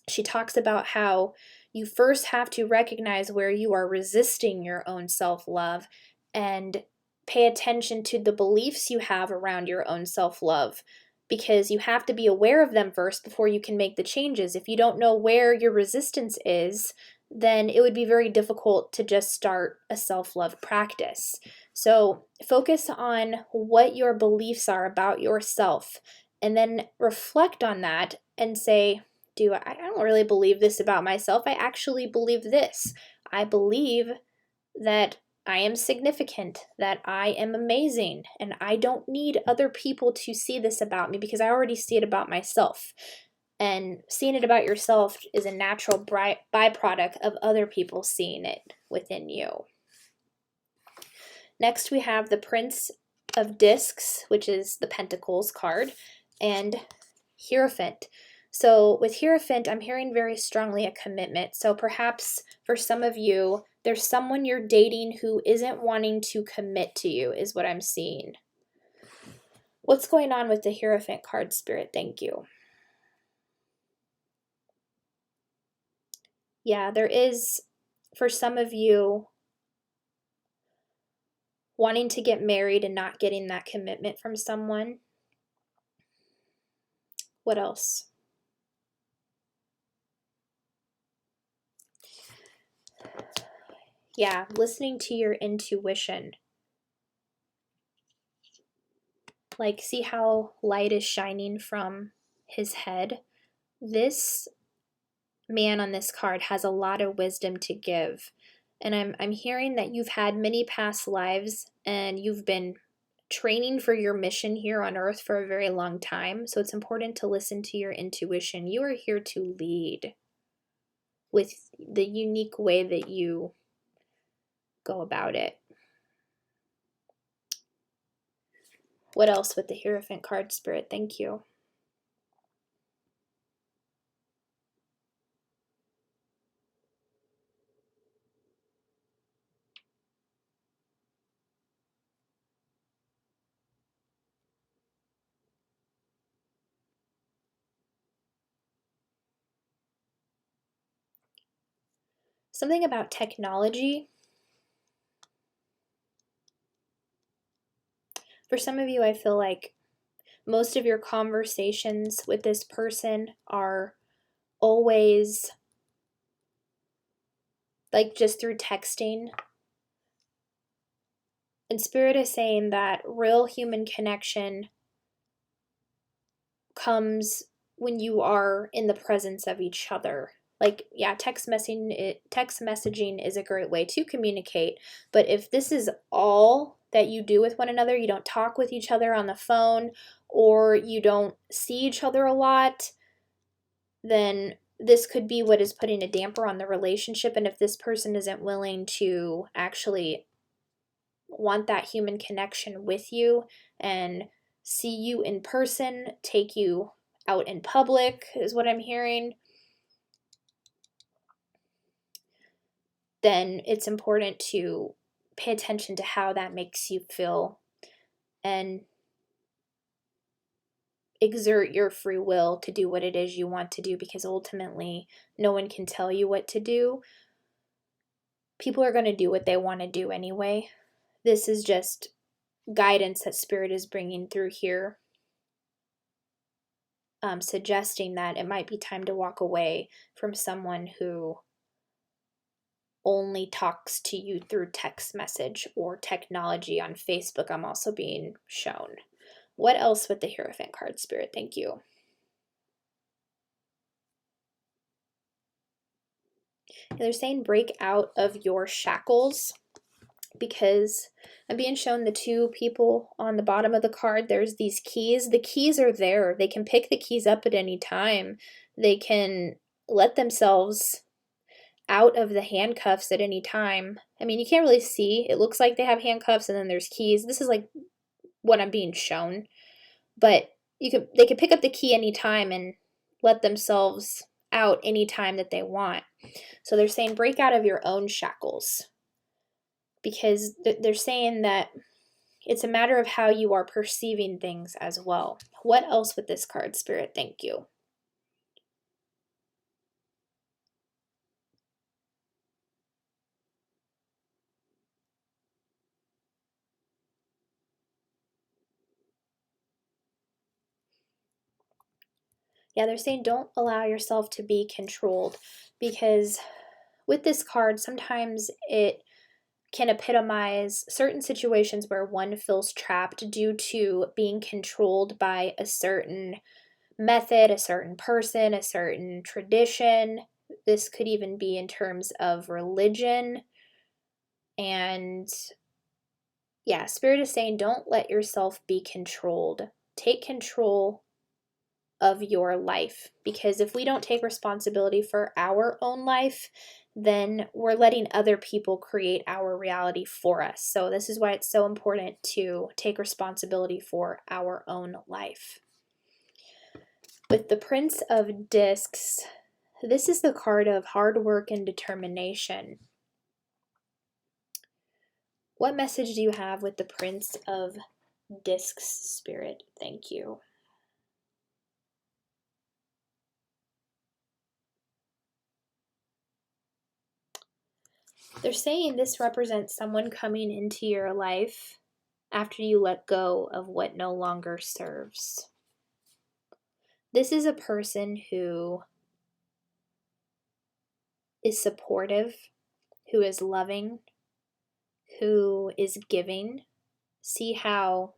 She talks about how you first have to recognize where you are resisting your own self-love and pay attention to the beliefs you have around your own self-love, because you have to be aware of them first before you can make the changes. If you don't know where your resistance is, then it would be very difficult to just start a self-love practice. So focus on what your beliefs are about yourself, and then reflect on that and say, I don't really believe this about myself. I actually believe this. I believe that I am significant, that I am amazing, and I don't need other people to see this about me because I already see it about myself. And seeing it about yourself is a natural byproduct of other people seeing it within you. Next, we have the Prince of Discs, which is the Pentacles card, and Hierophant. So with Hierophant, I'm hearing very strongly a commitment. So perhaps for some of you, there's someone you're dating who isn't wanting to commit to you, is what I'm seeing. What's going on with the Hierophant card, Spirit? Thank you. Yeah, there is, for some of you, wanting to get married and not getting that commitment from someone. What else? Yeah, listening to your intuition. Like, see how light is shining from his head? This man on this card has a lot of wisdom to give. And I'm hearing that you've had many past lives and you've been training for your mission here on earth for a very long time. So it's important to listen to your intuition. You are here to lead with the unique way that you go about it. What else with the Hierophant card, Spirit? Thank you. something about technology. For some of you, I feel like most of your conversations with this person are always like just through texting. And Spirit is saying that real human connection comes when you are in the presence of each other. Like, yeah, text messaging is a great way to communicate, but if this is all that you do with one another, you don't talk with each other on the phone, or you don't see each other a lot, then this could be what is putting a damper on the relationship. And if this person isn't willing to actually want that human connection with you and see you in person, take you out in public, is what I'm hearing, then it's important to pay attention to how that makes you feel and exert your free will to do what it is you want to do, because ultimately no one can tell you what to do. People are going to do what they want to do anyway. This is just guidance that Spirit is bringing through here, suggesting that it might be time to walk away from someone who only talks to you through text message or technology on Facebook. I'm also being shown. What else with the Hierophant card, Spirit? Thank you. They're saying break out of your shackles, because I'm being shown the two people on the bottom of the card. There's these keys. The keys are there. They can pick the keys up at any time. They can let themselves out of the handcuffs at any time. I mean, you can't really see. It looks like they have handcuffs and then there's keys. This is like what I'm being shown. But they could pick up the key anytime and let themselves out anytime that they want. So they're saying break out of your own shackles, because they're saying that it's a matter of how you are perceiving things as well. What else with this card, Spirit? Thank you. Yeah, they're saying don't allow yourself to be controlled, because with this card, sometimes it can epitomize certain situations where one feels trapped due to being controlled by a certain method, a certain person, a certain tradition. This could even be in terms of religion. And yeah, Spirit is saying don't let yourself be controlled. Take control of your life, because if we don't take responsibility for our own life, then we're letting other people create our reality for us. So this is why it's so important to take responsibility for our own life. With the Prince of Discs, this is the card of hard work and determination. What message do you have with the Prince of Discs, Spirit? Thank you. They're saying this represents someone coming into your life after you let go of what no longer serves. This is a person who is supportive, who is loving, who is giving. See how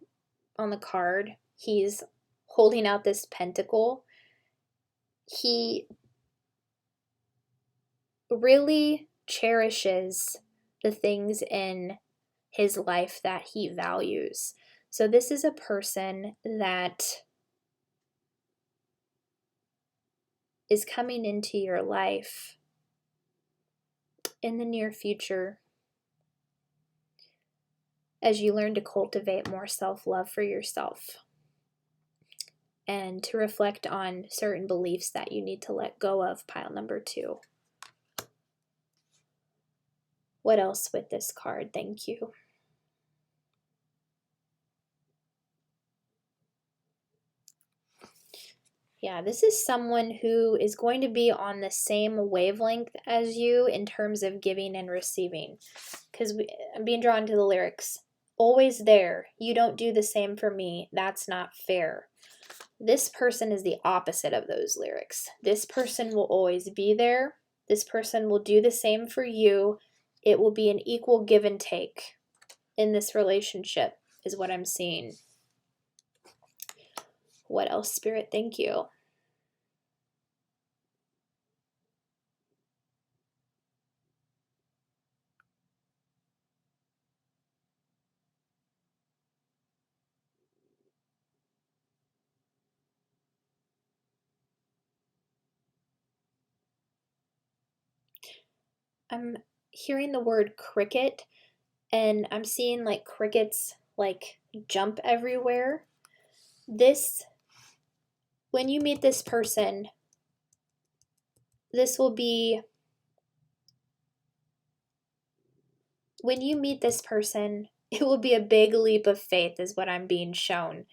on the card he's holding out this pentacle? He really cherishes the things in his life that he values. So this is a person that is coming into your life in the near future as you learn to cultivate more self-love for yourself and to reflect on certain beliefs that you need to let go of, pile number 2. What else with this card? Thank you. Yeah, this is someone who is going to be on the same wavelength as you in terms of giving and receiving. Because I'm being drawn to the lyrics. Always there. You don't do the same for me. That's not fair. This person is the opposite of those lyrics. This person will always be there. This person will do the same for you. It will be an equal give and take in this relationship, is what I'm seeing. What else, Spirit? Thank you. I'm hearing the word cricket, and I'm seeing like crickets like jump everywhere. This, when you meet this person, this will be, when you meet this person, it will be a big leap of faith, is what I'm being shown.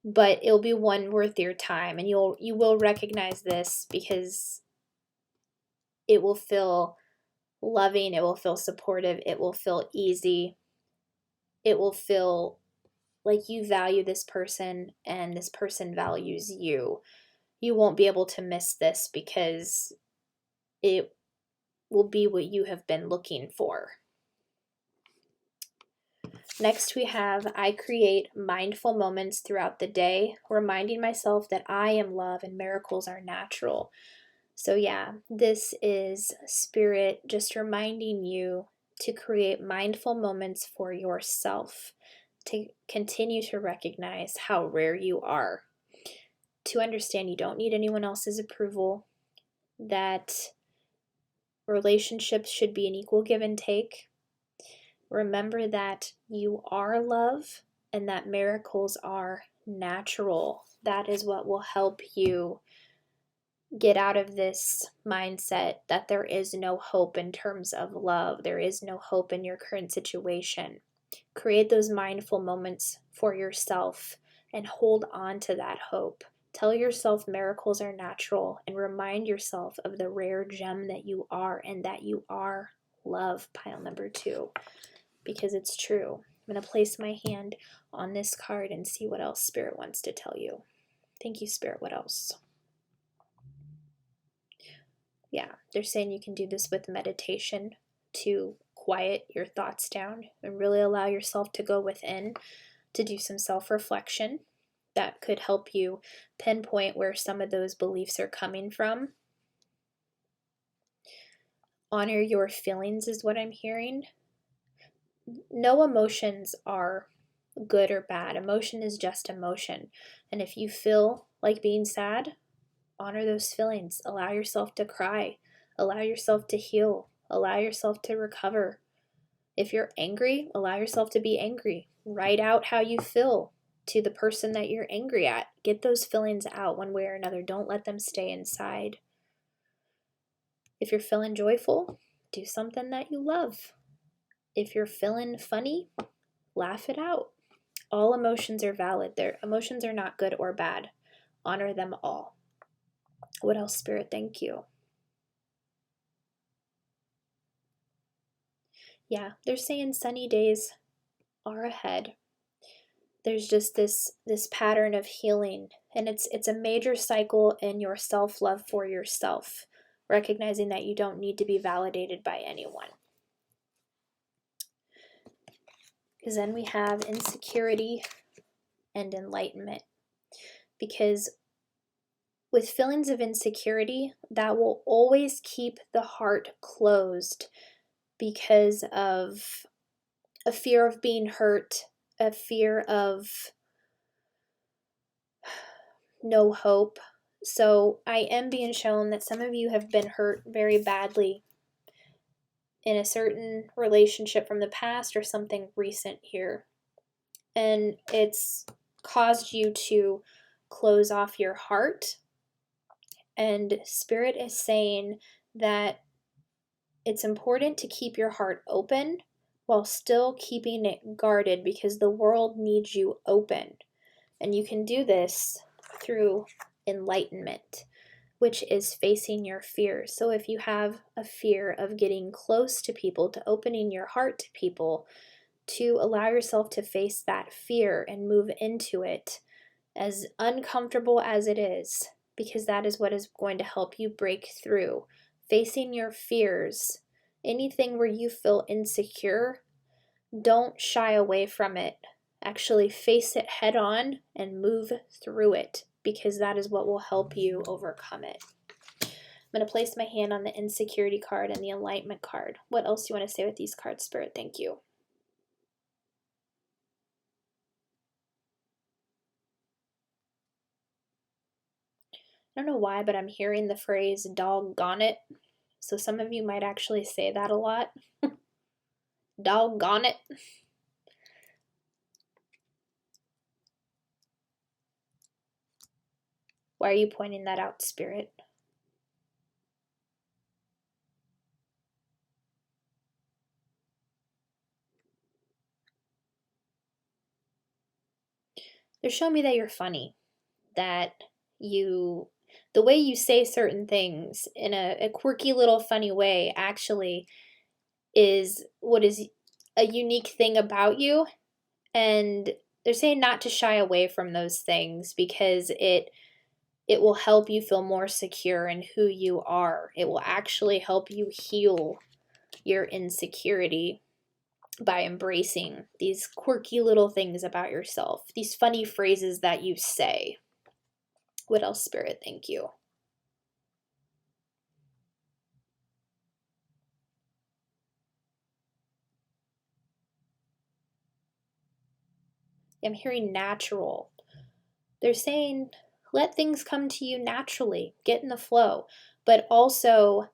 But it'll be one worth your time, and you will recognize this because it will feel loving, it will feel supportive, it will feel easy, it will feel like you value this person and this person values you. You won't be able to miss this because it will be what you have been looking for. Next, we have, I create mindful moments throughout the day, reminding myself that I am love and miracles are natural. So yeah, this is Spirit just reminding you to create mindful moments for yourself, to continue to recognize how rare you are, to understand you don't need anyone else's approval, that relationships should be an equal give and take. Remember that you are love and that miracles are natural. That is what will help you get out of this mindset that there is no hope in terms of love. There is no hope in your current situation. Create those mindful moments for yourself and hold on to that hope. Tell yourself miracles are natural and remind yourself of the rare gem that you are and that you are love, pile number 2, because it's true. I'm going to place my hand on this card and see what else Spirit wants to tell you. Thank you, Spirit. What else? Yeah, they're saying you can do this with meditation to quiet your thoughts down and really allow yourself to go within, to do some self-reflection that could help you pinpoint where some of those beliefs are coming from. Honor your feelings is what I'm hearing. No emotions are good or bad. Emotion is just emotion. And if you feel like being sad, honor those feelings. Allow yourself to cry. Allow yourself to heal. Allow yourself to recover. If you're angry, allow yourself to be angry. Write out how you feel to the person that you're angry at. Get those feelings out one way or another. Don't let them stay inside. If you're feeling joyful, do something that you love. If you're feeling funny, laugh it out. All emotions are valid. Their emotions are not good or bad. Honor them all. What else, Spirit? Thank you. Yeah, they're saying sunny days are ahead. There's just this pattern of healing, and it's a major cycle in your self-love for yourself, recognizing that you don't need to be validated by anyone. Because then we have insecurity and enlightenment. Because with feelings of insecurity, that will always keep the heart closed because of a fear of being hurt, a fear of no hope. So I am being shown that some of you have been hurt very badly in a certain relationship from the past or something recent here. And it's caused you to close off your heart. And Spirit is saying that it's important to keep your heart open while still keeping it guarded, because the world needs you open. And you can do this through enlightenment, which is facing your fears. So if you have a fear of getting close to people, to opening your heart to people, to allow yourself to face that fear and move into it, as uncomfortable as it is, because that is what is going to help you break through. Facing your fears, anything where you feel insecure, don't shy away from it. Actually face it head on and move through it, because that is what will help you overcome it. I'm going to place my hand on the insecurity card and the enlightenment card. What else do you want to say with these cards, Spirit? Thank you. I don't know why, but I'm hearing the phrase doggone it. So some of you might actually say that a lot. Doggone it. Why are you pointing that out, Spirit? They're showing me that you're funny. That the way you say certain things in a quirky little funny way actually is what is a unique thing about you. And they're saying not to shy away from those things, because it will help you feel more secure in who you are. It will actually help you heal your insecurity by embracing these quirky little things about yourself, these funny phrases that you say. What else, Spirit? Thank you. I'm hearing natural. They're saying let things come to you naturally, get in the flow, but also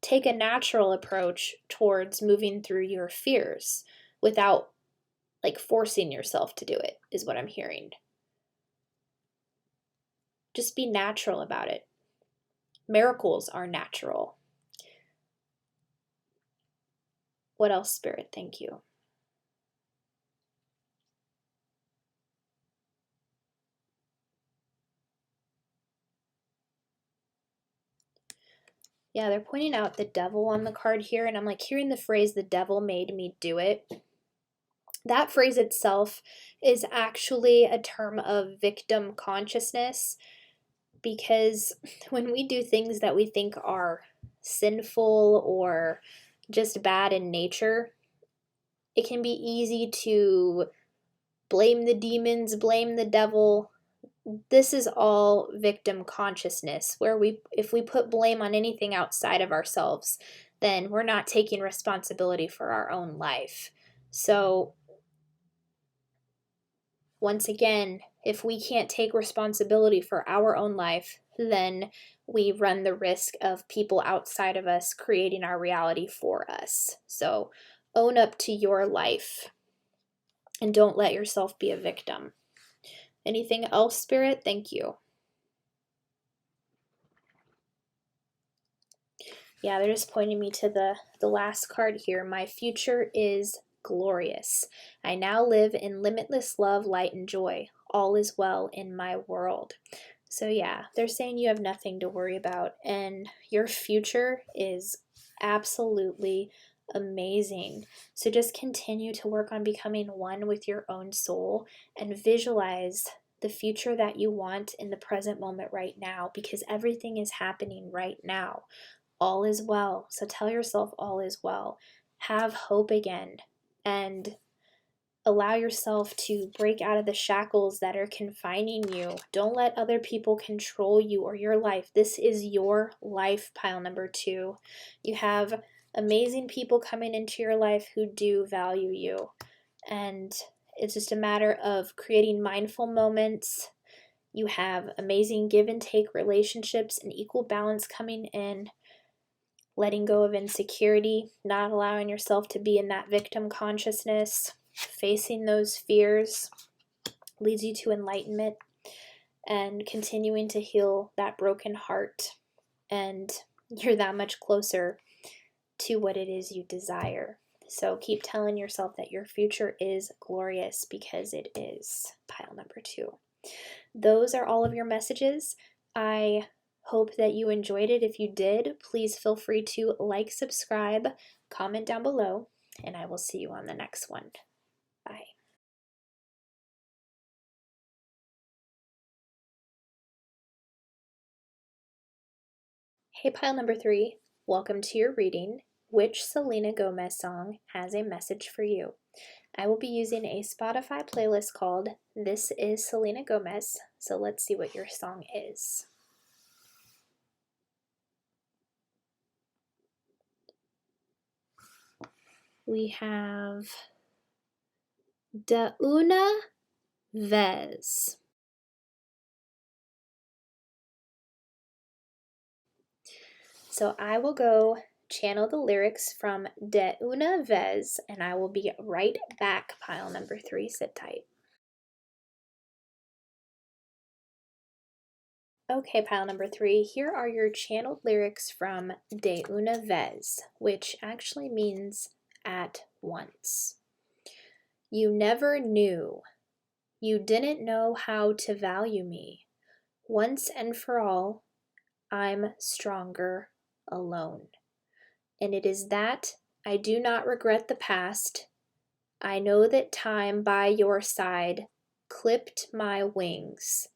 take a natural approach towards moving through your fears without like forcing yourself to do it, is what I'm hearing. Just be natural about it. Miracles are natural. What else, Spirit? Thank you. Yeah, they're pointing out the devil on the card here, and I'm like hearing the phrase, the devil made me do it. That phrase itself is actually a term of victim consciousness, because when we do things that we think are sinful or just bad in nature, it can be easy to blame the demons, blame the devil. This is all victim consciousness, where if we put blame on anything outside of ourselves, then we're not taking responsibility for our own life. So once again, if we can't take responsibility for our own life, then we run the risk of people outside of us creating our reality for us. So own up to your life and don't let yourself be a victim. Anything else, Spirit? Thank you. Yeah, they're just pointing me to the last card here. My future is glorious. I now live in limitless love, light, and joy. All is well in my world. So yeah, they're saying you have nothing to worry about, and your future is absolutely amazing. So just continue to work on becoming one with your own soul and visualize the future that you want in the present moment right now, because everything is happening right now. All is well. So tell yourself all is well. Have hope again, and allow yourself to break out of the shackles that are confining you. Don't let other people control you or your life. This is your life, pile number 2. You have amazing people coming into your life who do value you. And it's just a matter of creating mindful moments. You have amazing give and take relationships and equal balance coming in. Letting go of insecurity, not allowing yourself to be in that victim consciousness. Facing those fears leads you to enlightenment and continuing to heal that broken heart. And you're that much closer to what it is you desire. So keep telling yourself that your future is glorious, because it is. Pile number 2. Those are all of your messages. I hope that you enjoyed it. If you did, please feel free to like, subscribe, comment down below, and I will see you on the next one. Bye. Hey, pile number 3, welcome to your reading. Which Selena Gomez song has a message for you? I will be using a Spotify playlist called This is Selena Gomez, so let's see what your song is. We have De Una Vez. So I will go channel the lyrics from De Una Vez, and I will be right back, pile number 3. Sit tight. Okay, pile number 3, here are your channeled lyrics from De Una Vez, which actually means at once. You never knew. You didn't know how to value me. Once and for all, I'm stronger alone. And it is that I do not regret the past. I know that time by your side clipped my wings,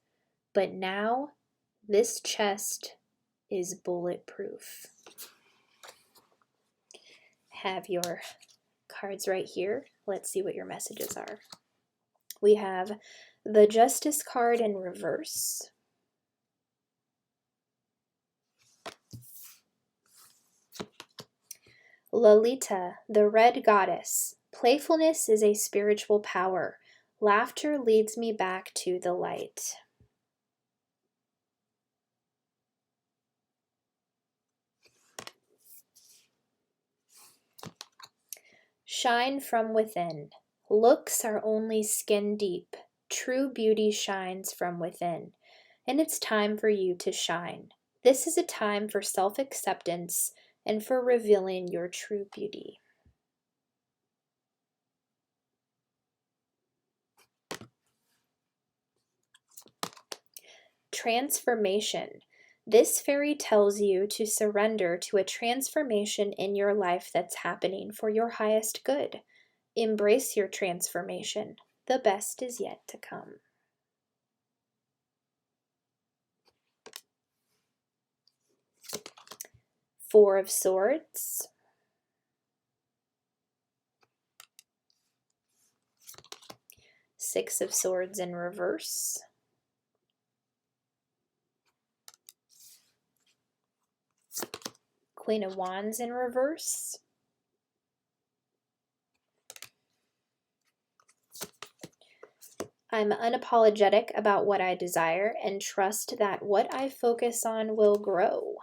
but now this chest is bulletproof. Have your cards right here. Let's see what your messages are. We have the Justice card in reverse. Lolita, the red goddess. Playfulness is a spiritual power. Laughter leads me back to the light. Shine from within. Looks are only skin deep. True beauty shines from within. And it's time for you to shine. This is a time for self-acceptance and for revealing your true beauty. Transformation. This fairy tells you to surrender to a transformation in your life that's happening for your highest good. Embrace your transformation. The best is yet to come. Four of Swords. Six of Swords in reverse. Queen of Wands in reverse. I'm unapologetic about what I desire and trust that what I focus on will grow.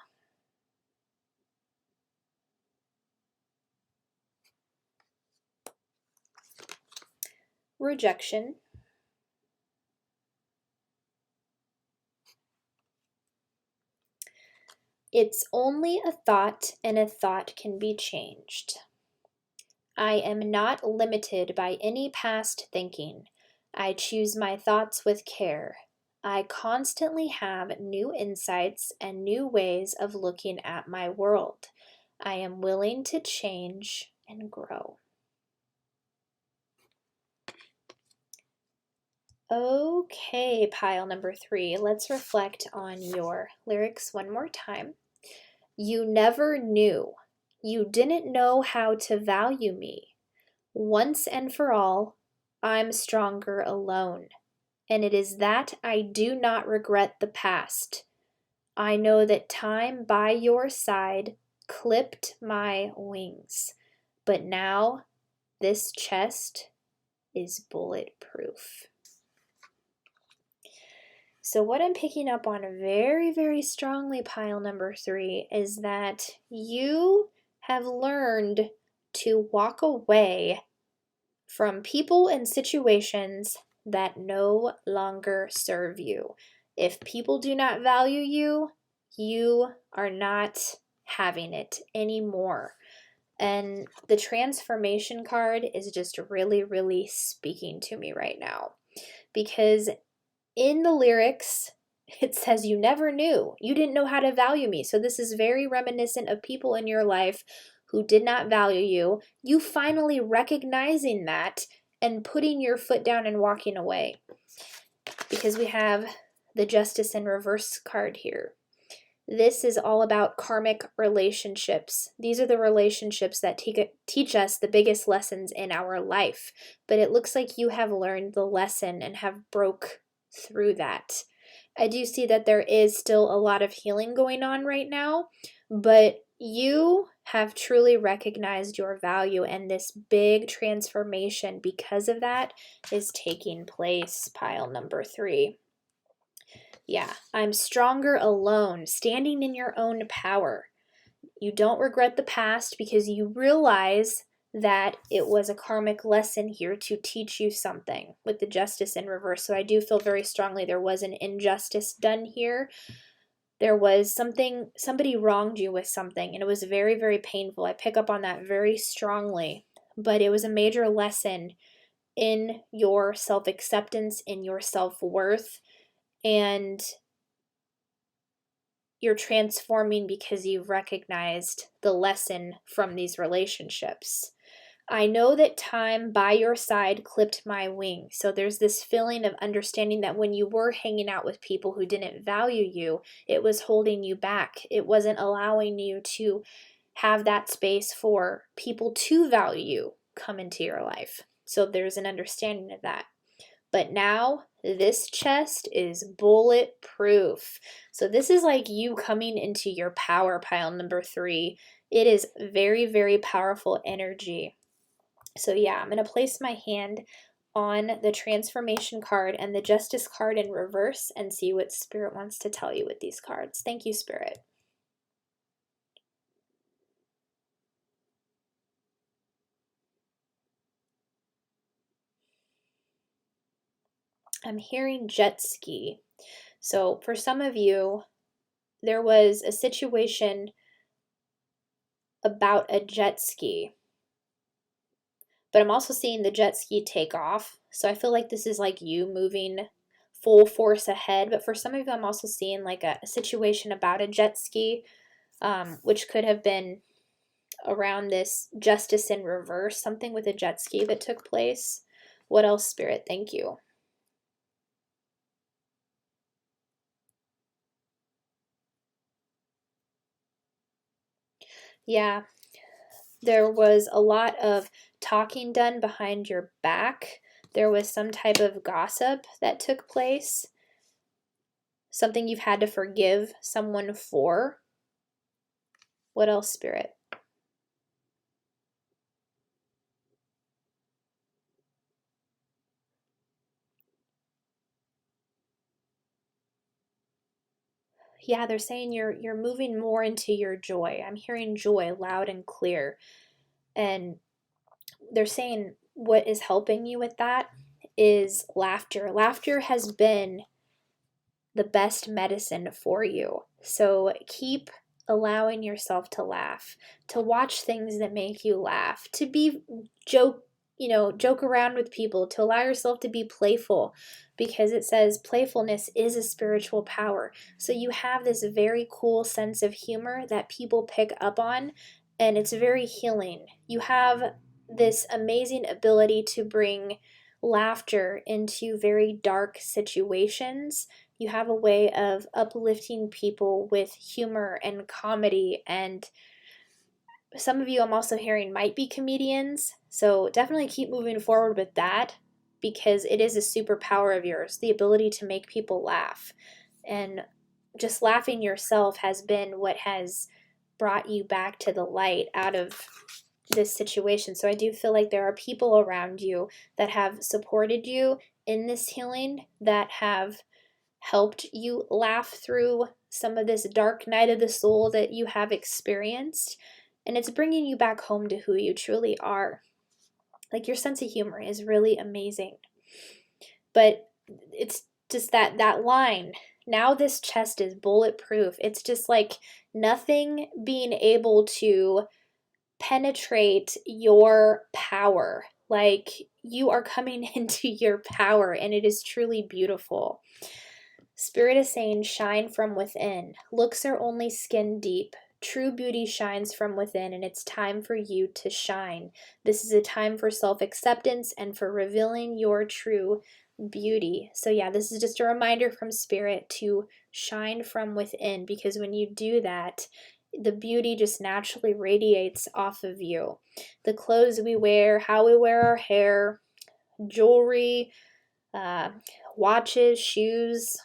Rejection. It's only a thought, and a thought can be changed. I am not limited by any past thinking. I choose my thoughts with care. I constantly have new insights and new ways of looking at my world. I am willing to change and grow. Okay, pile number 3, let's reflect on your lyrics one more time. You never knew. You didn't know how to value me. Once and for all, I'm stronger alone. And it is that I do not regret the past. I know that time by your side clipped my wings. But now this chest is bulletproof. So what I'm picking up on very, very strongly, pile number 3, is that you have learned to walk away from people and situations that no longer serve you. If people do not value you, you are not having it anymore. And the transformation card is just really, really speaking to me right now, because in the lyrics, it says, you never knew. You didn't know how to value me. So this is very reminiscent of people in your life who did not value you. You finally recognizing that and putting your foot down and walking away. Because we have the Justice in Reverse card here. This is all about karmic relationships. These are the relationships that teach us the biggest lessons in our life. But it looks like you have learned the lesson and have broke through that. I do see that there is still a lot of healing going on right now, but you have truly recognized your value, and this big transformation because of that is taking place. Pile number 3. Yeah, I'm stronger alone, standing in your own power. You don't regret the past because you realize that it was a karmic lesson here to teach you something with the Justice in Reverse. So I do feel very strongly there was an injustice done here. There was somebody wronged you with something, and it was very, very painful. I pick up on that very strongly, but it was a major lesson in your self-acceptance, in your self-worth, and you're transforming because you've recognized the lesson from these relationships. I know that time by your side clipped my wings. So there's this feeling of understanding that when you were hanging out with people who didn't value you, it was holding you back. It wasn't allowing you to have that space for people to value you come into your life. So there's an understanding of that. But now this chest is bulletproof. So this is like you coming into your power, pile number 3. It is very, very powerful energy. So yeah, I'm going to place my hand on the transformation card and the Justice card in reverse and see what Spirit wants to tell you with these cards. Thank you, Spirit. I'm hearing jet ski. So for some of you, there was a situation about a jet ski. But I'm also seeing the jet ski take off. So I feel like this is like you moving full force ahead. But for some of you, I'm also seeing like a situation about a jet ski, which could have been around this Justice in Reverse, something with a jet ski that took place. What else, Spirit? Thank you. Yeah, there was a lot of talking done behind your back. There was some type of gossip that took place. Something you've had to forgive someone for. What else, Spirit? Yeah, they're saying you're moving more into your joy. I'm hearing joy loud and clear. And they're saying what is helping you with that is laughter. Laughter has been the best medicine for you. So keep allowing yourself to laugh, to watch things that make you laugh, to be joke around with people, to allow yourself to be playful, because it says playfulness is a spiritual power. So you have this very cool sense of humor that people pick up on, and it's very healing. You have this amazing ability to bring laughter into very dark situations. You have a way of uplifting people with humor and comedy, and some of you I'm also hearing might be comedians, so definitely keep moving forward with that because it is a superpower of yours, the ability to make people laugh. And just laughing yourself has been what has brought you back to the light out of this situation. So I do feel like there are people around you that have supported you in this healing, that have helped you laugh through some of this dark night of the soul that you have experienced. And it's bringing you back home to who you truly are. Like, your sense of humor is really amazing. But it's just that line. Now this chest is bulletproof. It's just like nothing being able to penetrate your power. Like, you are coming into your power, and it is truly beautiful. Spirit is saying, shine from within. Looks are only skin deep. True beauty shines from within, and it's time for you to shine. This is a time for self-acceptance and for revealing your true beauty. So yeah, this is just a reminder from Spirit to shine from within, because when you do that, the beauty just naturally radiates off of you. The clothes we wear, how we wear our hair, jewelry, watches, shoes,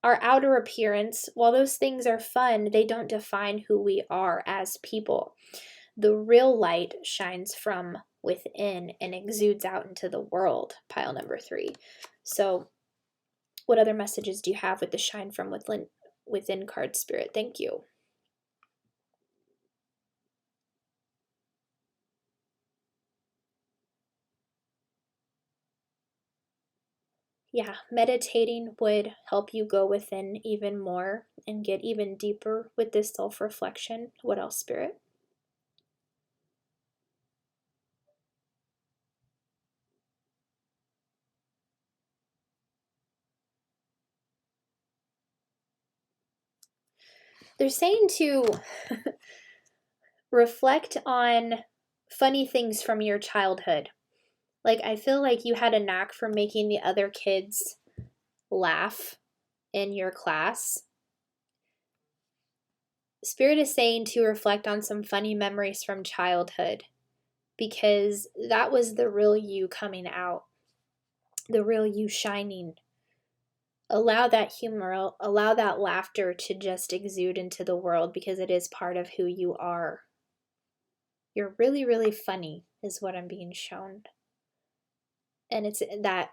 our outer appearance, while those things are fun, they don't define who we are as people. The real light shines from within and exudes out into the world, pile number 3. So, what other messages do you have with the shine from within card, Spirit? Thank you. Yeah, meditating would help you go within even more and get even deeper with this self-reflection. What else, Spirit? They're saying to reflect on funny things from your childhood. Like, I feel like you had a knack for making the other kids laugh in your class. Spirit is saying to reflect on some funny memories from childhood, because that was the real you coming out, the real you shining. Allow that humor, allow that laughter to just exude into the world, because it is part of who you are. You're really, really funny, is what I'm being shown. And it's that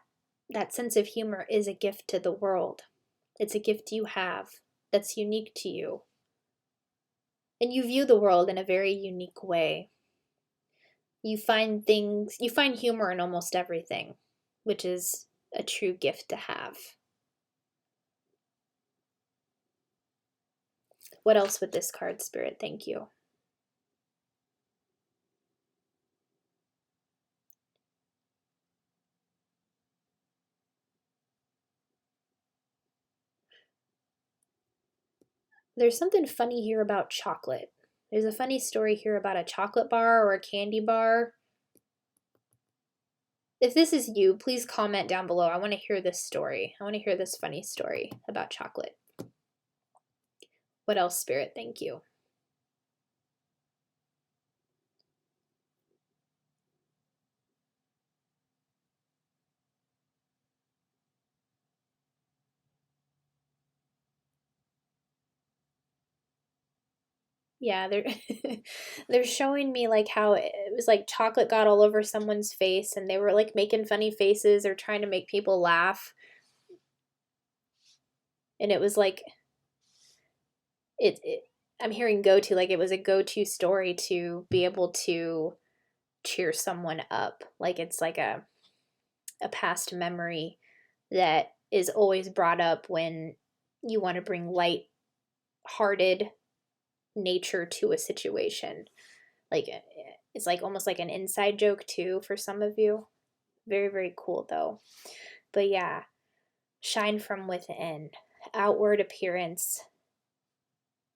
sense of humor is a gift to the world. It's a gift you have that's unique to you. And you view the world in a very unique way. You find humor in almost everything, which is a true gift to have. What else with this card, Spirit? Thank you. There's something funny here about chocolate. There's a funny story here about a chocolate bar or a candy bar. If this is you, please comment down below. I want to hear this story. I want to hear this funny story about chocolate. What else, Spirit? Thank you. Yeah, they're they're showing me like how it was like chocolate got all over someone's face and they were like making funny faces or trying to make people laugh. And it was like it I'm hearing go to, like it was a go-to story to be able to cheer someone up. Like it's like a past memory that is always brought up when you want to bring light-hearted nature to a situation. Like it's like almost like an inside joke too for some of you. Very, very cool though. But yeah, shine from within. Outward appearance.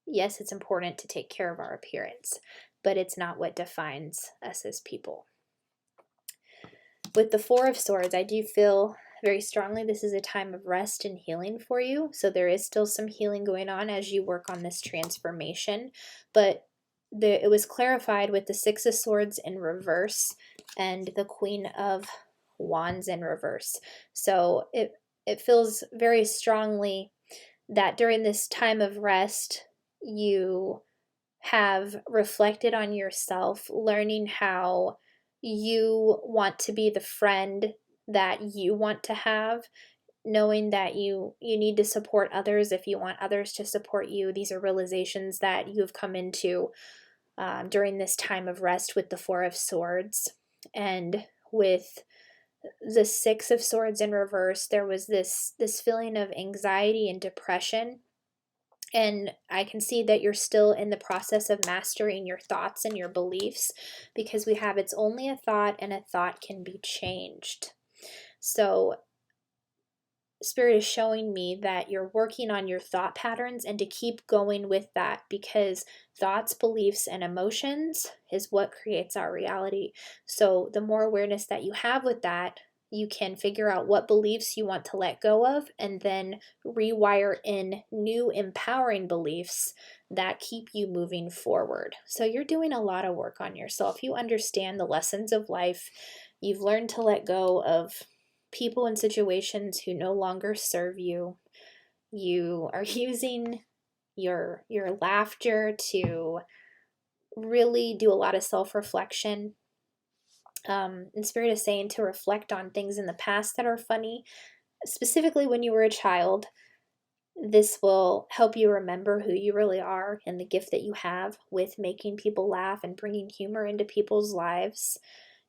Yes, it's important to take care of our appearance, but it's not what defines us as people. With the Four of Swords, I do feel very strongly this is a time of rest and healing for you. So there is still some healing going on as you work on this transformation, but it was clarified with the Six of Swords in reverse and the Queen of Wands in reverse. So it feels very strongly that during this time of rest, you have reflected on yourself, learning how you want to be the friend that you want to have, knowing that you need to support others if you want others to support you. These are realizations that you have come into during this time of rest with the Four of Swords. And with the Six of Swords in reverse, there was this feeling of anxiety and depression And I can see that you're still in the process of mastering your thoughts and your beliefs, because we have it's only a thought and a thought can be changed. So Spirit is showing me that you're working on your thought patterns and to keep going with that, because thoughts, beliefs, and emotions is what creates our reality. So the more awareness that you have with that, you can figure out what beliefs you want to let go of and then rewire in new empowering beliefs that keep you moving forward. So you're doing a lot of work on yourself. You understand the lessons of life. You've learned to let go of people and situations who no longer serve you. You are using your laughter to really do a lot of self-reflection. And Spirit is saying to reflect on things in the past that are funny, specifically when you were a child. This will help you remember who you really are and the gift that you have with making people laugh and bringing humor into people's lives.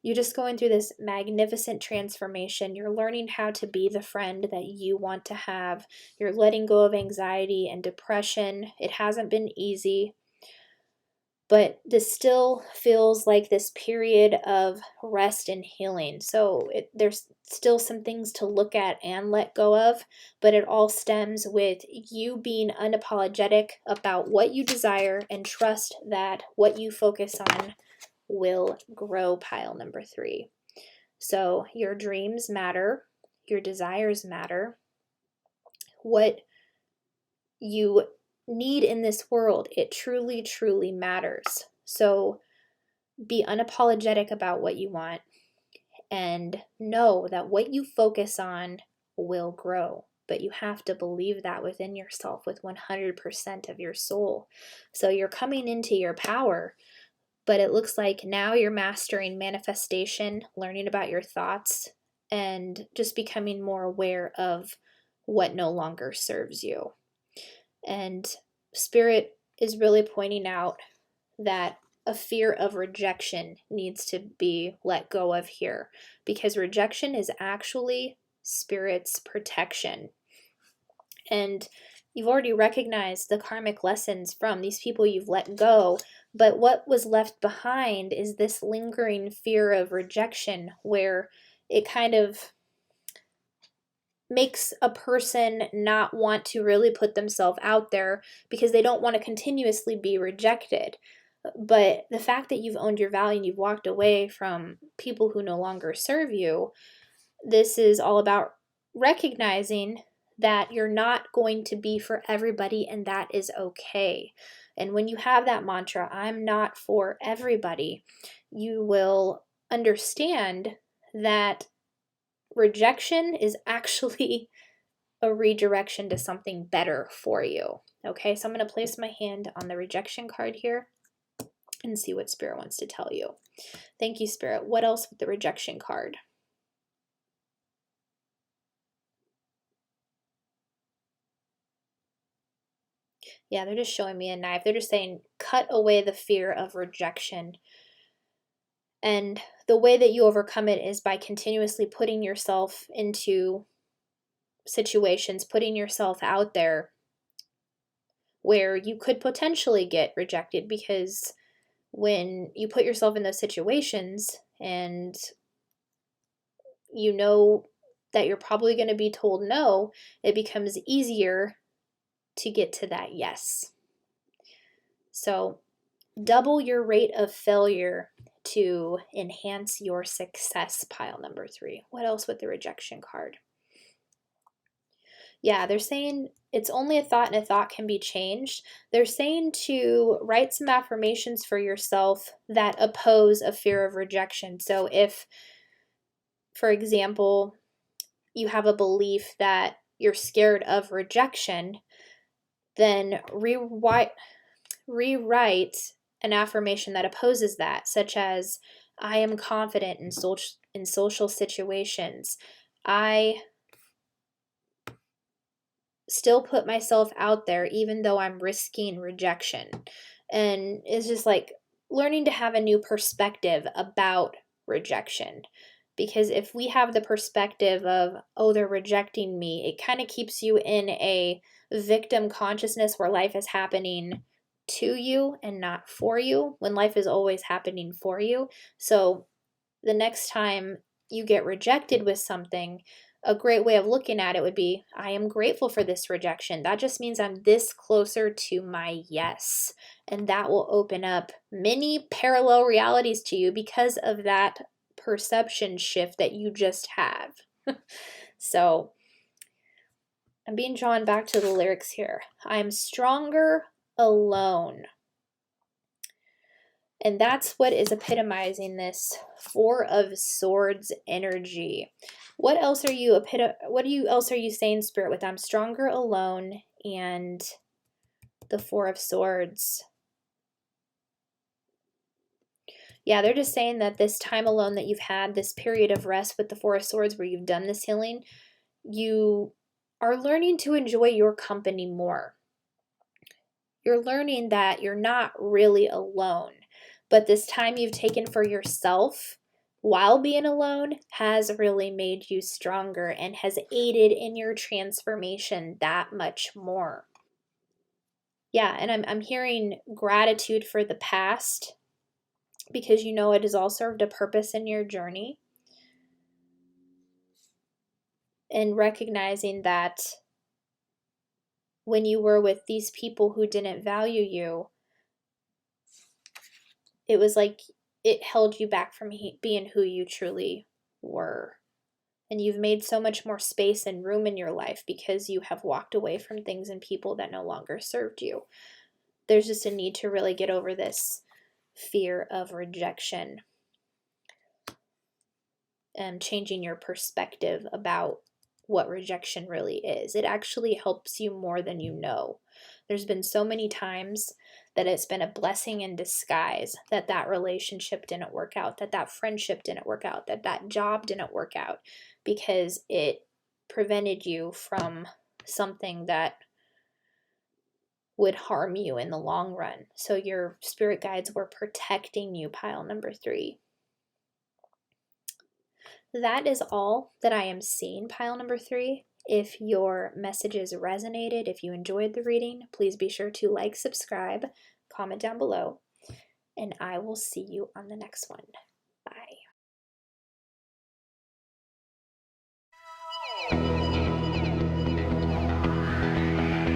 You're just going through this magnificent transformation. You're learning how to be the friend that you want to have. You're letting go of anxiety and depression. It hasn't been easy, but this still feels like this period of rest and healing. So there's still some things to look at and let go of, but it all stems with you being unapologetic about what you desire and trust that what you focus on will grow, pile number 3. So your dreams matter, your desires matter, what you need in this world, it truly, truly matters. So be unapologetic about what you want and know that what you focus on will grow. But you have to believe that within yourself with 100% of your soul. So you're coming into your power. But it looks like now you're mastering manifestation, learning about your thoughts, and just becoming more aware of what no longer serves you. And Spirit is really pointing out that a fear of rejection needs to be let go of here, because rejection is actually Spirit's protection. And you've already recognized the karmic lessons from these people you've let go, but what was left behind is this lingering fear of rejection, where it kind of makes a person not want to really put themselves out there because they don't want to continuously be rejected. But the fact that you've owned your value and you've walked away from people who no longer serve you, this is all about recognizing that you're not going to be for everybody, and that is okay. And when you have that mantra, I'm not for everybody, you will understand that rejection is actually a redirection to something better for you. Okay, so I'm going to place my hand on the rejection card here and see what Spirit wants to tell you. Thank you, Spirit. What else with the rejection card? Yeah, they're just showing me a knife. They're just saying, cut away the fear of rejection. And the way that you overcome it is by continuously putting yourself into situations, putting yourself out there where you could potentially get rejected, because when you put yourself in those situations and you know that you're probably going to be told no, it becomes easier to get to that yes. So double your rate of failure to enhance your success, pile number 3. What else with the rejection card? Yeah, they're saying it's only a thought and a thought can be changed. They're saying to write some affirmations for yourself that oppose a fear of rejection. So if, for example, you have a belief that you're scared of rejection, then rewrite an affirmation that opposes that, such as, I am confident in social situations. I still put myself out there even though I'm risking rejection. And it's just like learning to have a new perspective about rejection. Because if we have the perspective of, oh, they're rejecting me, it kind of keeps you in a victim consciousness where life is happening to you and not for you, when life is always happening for you. So the next time you get rejected with something, a great way of looking at it would be, I am grateful for this rejection. That just means I'm this closer to my yes. And that will open up many parallel realities to you because of that perception shift that you just have. So I'm being drawn back to the lyrics here. I'm stronger alone. And that's what is epitomizing this Four of Swords energy. What else are you saying, Spirit, with I'm stronger alone and the Four of Swords? Yeah, they're just saying that this time alone that you've had, this period of rest with the Four of Swords where you've done this healing, you are learning to enjoy your company more. You're learning that you're not really alone. But this time you've taken for yourself while being alone has really made you stronger and has aided in your transformation that much more. Yeah, and I'm hearing gratitude for the past because you know it has all served a purpose in your journey. And recognizing that when you were with these people who didn't value you, it was like it held you back from being who you truly were. And you've made so much more space and room in your life because you have walked away from things and people that no longer served you. There's just a need to really get over this fear of rejection and changing your perspective about what rejection really is. It actually helps you more than you know. There's been so many times that it's been a blessing in disguise that that relationship didn't work out, that that friendship didn't work out, that that job didn't work out, because it prevented you from something that would harm you in the long run. So your spirit guides were protecting you, pile number 3. That is all that I am seeing, pile number 3. If your messages resonated, if you enjoyed the reading, please be sure to like, subscribe, comment down below, and I will see you on the next one.